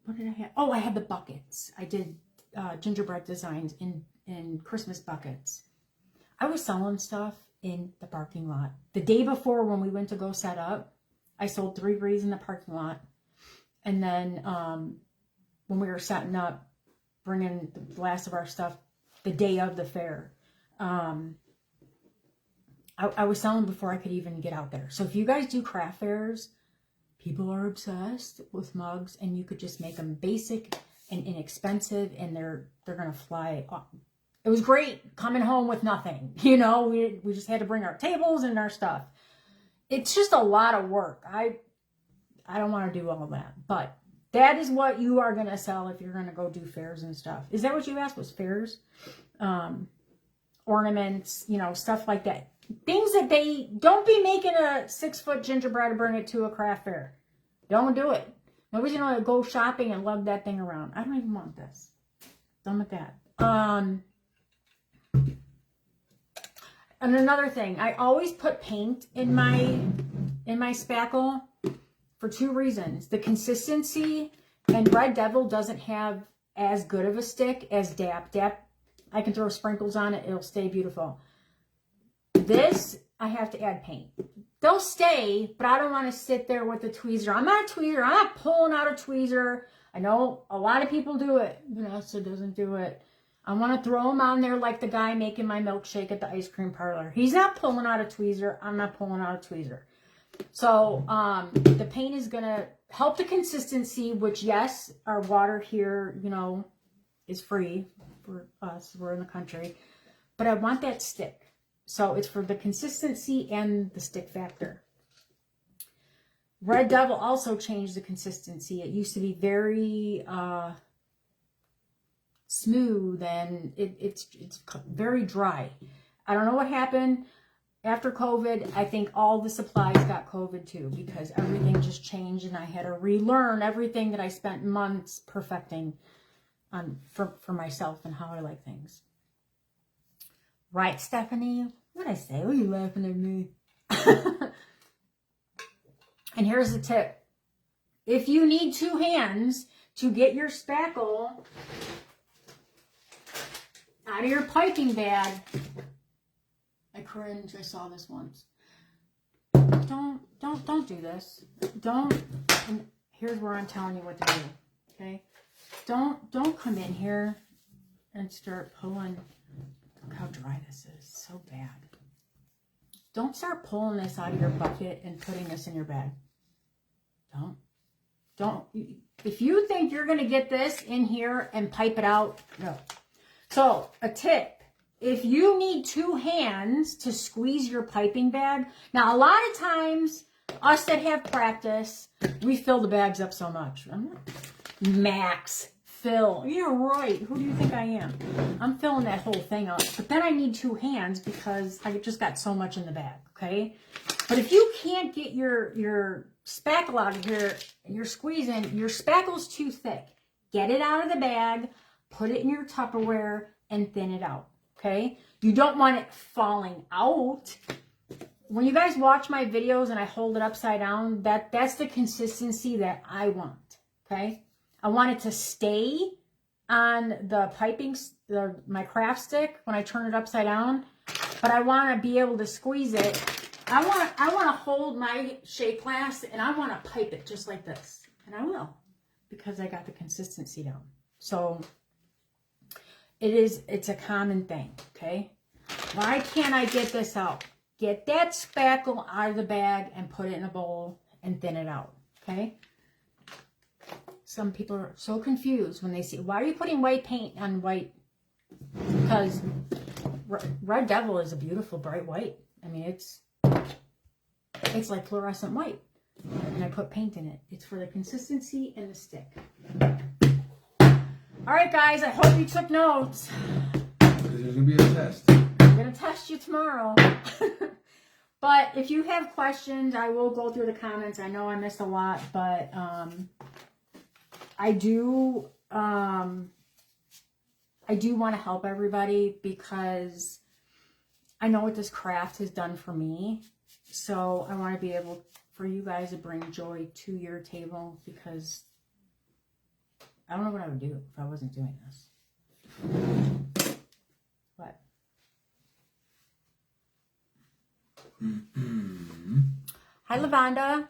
what did I have? Oh, I had the buckets. I did gingerbread designs in Christmas buckets. I was selling stuff in the parking lot. The day before when we went to go set up, I sold 3 wreaths in the parking lot. And then when we were setting up, bringing the last of our stuff the day of the fair, I was selling before I could even get out there. So if you guys do craft fairs, people are obsessed with mugs, and you could just make them basic and inexpensive, and they're gonna fly off. It was great coming home with nothing. You know, we just had to bring our tables and our stuff. It's just a lot of work. I don't want to do all that, but that is what you are gonna sell if you're gonna go do fairs and stuff. Is that what you asked? Was fairs, ornaments, you know, stuff like that. Things that they don't be making a 6-foot gingerbread to bring it to a craft fair. Don't do it. Nobody's gonna go shopping and lug that thing around. I don't even want this. Done with that. And another thing, I always put paint in my spackle for 2 reasons. The consistency, and Red Devil doesn't have as good of a stick as DAP. DAP, I can throw sprinkles on it, it'll stay beautiful. This, I have to add paint. They'll stay, but I don't want to sit there with the tweezer. I'm not a tweezer. I'm not pulling out a tweezer. I know a lot of people do it. Vanessa doesn't do it. I want to throw them on there like the guy making my milkshake at the ice cream parlor. He's not pulling out a tweezer. I'm not pulling out a tweezer. So the paint is going to help the consistency, which, yes, our water here, you know, is free for us. We're in the country. But I want that stick. So it's for the consistency and the stick factor. Red Devil also changed the consistency. It used to be very smooth, and it's very dry. I don't know what happened after COVID. I think all the supplies got COVID too, because everything just changed, and I had to relearn everything that I spent months perfecting for myself and how I like things. Right, Stephanie? What did I say? Why are you laughing at me? And here's the tip. If you need 2 hands to get your spackle out of your piping bag, I cringe. I saw this once. Don't do this. Don't. And here's where I'm telling you what to do. Okay? Don't come in here and start pulling. Look how dry this is. So bad. Don't start pulling this out of your bucket and putting this in your bag. Don't. If you think you're going to get this in here and pipe it out, no. So, a tip. If you need 2 hands to squeeze your piping bag, now a lot of times, us that have practice, we fill the bags up so much. Max. Fill. You're right. Who do you think I am? I'm filling that whole thing up. But then I need 2 hands because I just got so much in the bag, okay? But if you can't get your spackle out of here and you're squeezing, your spackle's too thick. Get it out of the bag, put it in your Tupperware, and thin it out, okay? You don't want it falling out. When you guys watch my videos and I hold it upside down, that's the consistency that I want, okay? I want it to stay on the piping, my craft stick when I turn it upside down, but I want to be able to squeeze it. I want to hold my shake glass and I want to pipe it just like this, and I will, because I got the consistency down. So it's a common thing, okay? Why can't I get this out? Get that spackle out of the bag and put it in a bowl and thin it out, okay? Some people are so confused when they see, why are you putting white paint on white? Because Red Devil is a beautiful bright white. I mean, it's like fluorescent white. And I put paint in it. It's for the consistency and the stick. All right, guys, I hope you took notes.
Because there's going to be a test.
I'm going to going to test you tomorrow. But if you have questions, I will go through the comments. I know I missed a lot, but I do want to help everybody because I know what this craft has done for me. So I want to be able for you guys to bring joy to your table because I don't know what I would do if I wasn't doing this. What? Hi, Lavonda.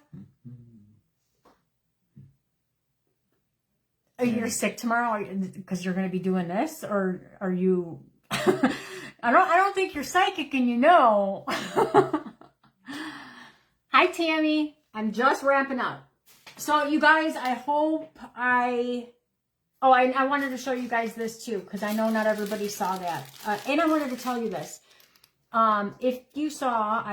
Are you sick tomorrow because you're going to be doing this, or are you? I don't think you're psychic, and you know. Hi, Tammy. I'm just wrapping up. So, you guys, I hope I wanted to show you guys this too because I know not everybody saw that, and I wanted to tell you this. If you saw,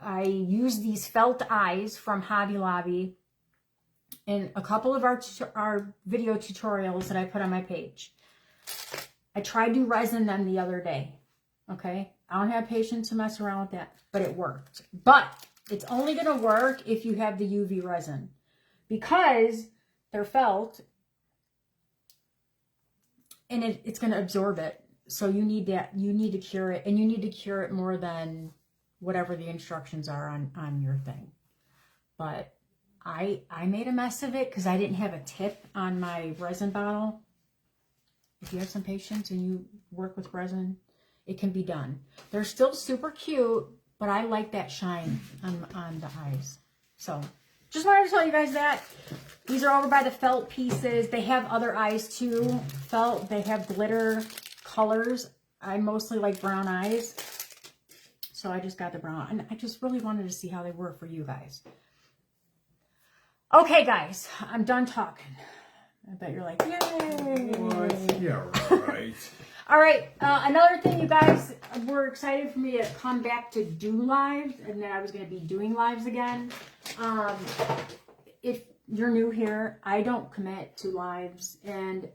I used these felt eyes from Hobby Lobby in a couple of our video tutorials that I put on my page. I tried to resin them the other day. Okay, I don't have patience to mess around with that, but it worked. But it's only going to work if you have the UV resin because they're felt and it's going to absorb it. So you need to cure it, and you need to cure it more than whatever the instructions are on your thing. But I made a mess of it because I didn't have a tip on my resin bottle. If you have some patience and you work with resin, it can be done. They're still super cute, but I like that shine on the eyes. So just wanted to tell you guys that. These are over by the felt pieces. They have other eyes too. Felt, they have glitter colors. I mostly like brown eyes. So I just got the brown. And I just really wanted to see how they were for you guys. Okay, guys. I'm done talking. I bet you're like, yay.
What? Yeah, right.
All right. Another thing, you guys were excited for me to come back to do lives. And then I was going to be doing lives again. If you're new here, I don't commit to lives. And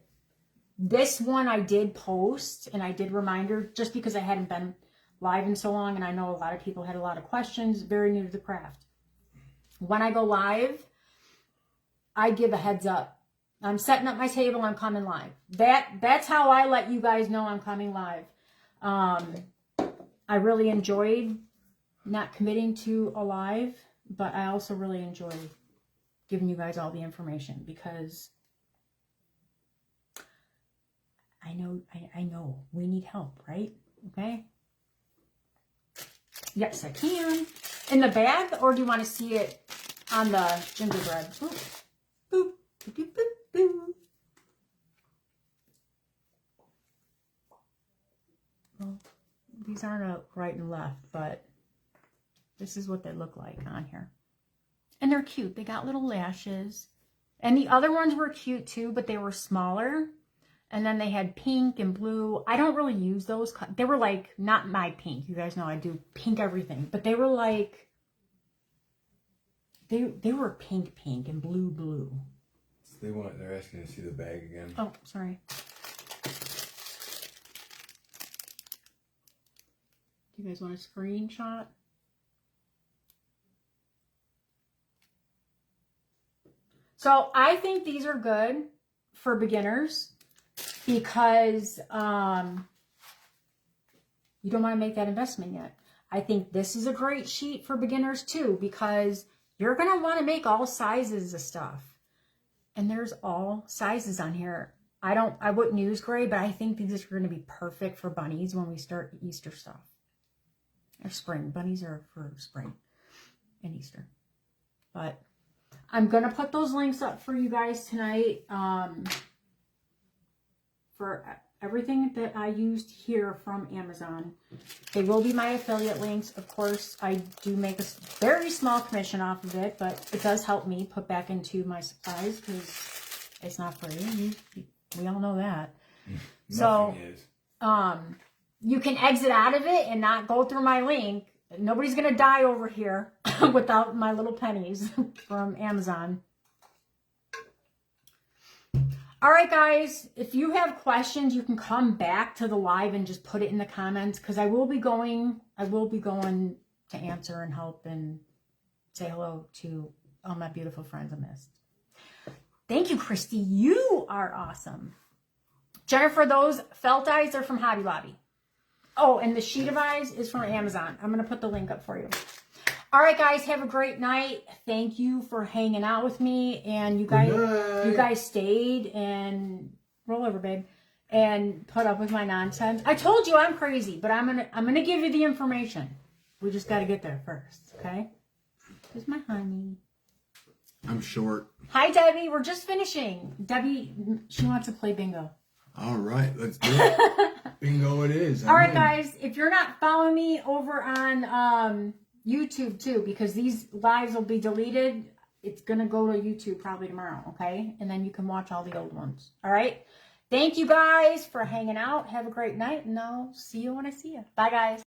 this one I did post and I did reminder just because I hadn't been live in so long. And I know a lot of people had a lot of questions, very new to the craft. When I go live, I give a heads up. I'm setting up my table, I'm coming live. That's how I let you guys know I'm coming live. I really enjoyed not committing to a live, but I also really enjoy giving you guys all the information because I know we need help, right? Okay. Yes, I can. In the bag, or do you want to see it on the gingerbread? Boop, boop, boop, boop, boop, boop. Well, these aren't a right and left, but this is what they look like on here. And they're cute. They got little lashes. And the other ones were cute too, but they were smaller. And then they had pink and blue. I don't really use those. They were like, not my pink. You guys know I do pink everything. But they were like, they were pink and blue.
So they're asking to see the bag again.
Oh, sorry. Do you guys want a screenshot? So I think these are good for beginners because you don't want to make that investment yet. I think this is a great sheet for beginners too because you're going to want to make all sizes of stuff. And there's all sizes on here. I wouldn't use gray, but I think these are going to be perfect for bunnies when we start Easter stuff. Or spring. Bunnies are for spring and Easter. But I'm going to put those links up for you guys tonight. For everything that I used here from Amazon. They will be my affiliate links. Of course, I do make a very small commission off of it, but it does help me put back into my supplies because it's not free. We all know that. So, you can exit out of it and not go through my link. Nobody's going to die over here without my little pennies from Amazon. All right, guys, if you have questions, you can come back to the live and just put it in the comments, because I will be going to answer and help and say hello to all my beautiful friends I missed. Thank you, Christy. You are awesome. Jennifer, those felt eyes are from Hobby Lobby. Oh, and the sheet of eyes is from Amazon. I'm going to put the link up for you. All right, guys, have a great night. Thank you for hanging out with me. And you guys stayed and roll over, babe, and put up with my nonsense. I told you I'm crazy, but I'm gonna give you the information. We just got to get there first, okay? Here's my honey.
I'm short.
Hi, Debbie. We're just finishing. Debbie, she wants to play bingo.
All right, let's do it. Bingo it is.
All right, guys. If you're not following me over on YouTube too, because these lives will be deleted, it's going to go to YouTube probably tomorrow, okay? And then you can watch all the old ones. All right? Thank you guys for hanging out. Have a great night, and I'll see you when I see you. Bye, guys.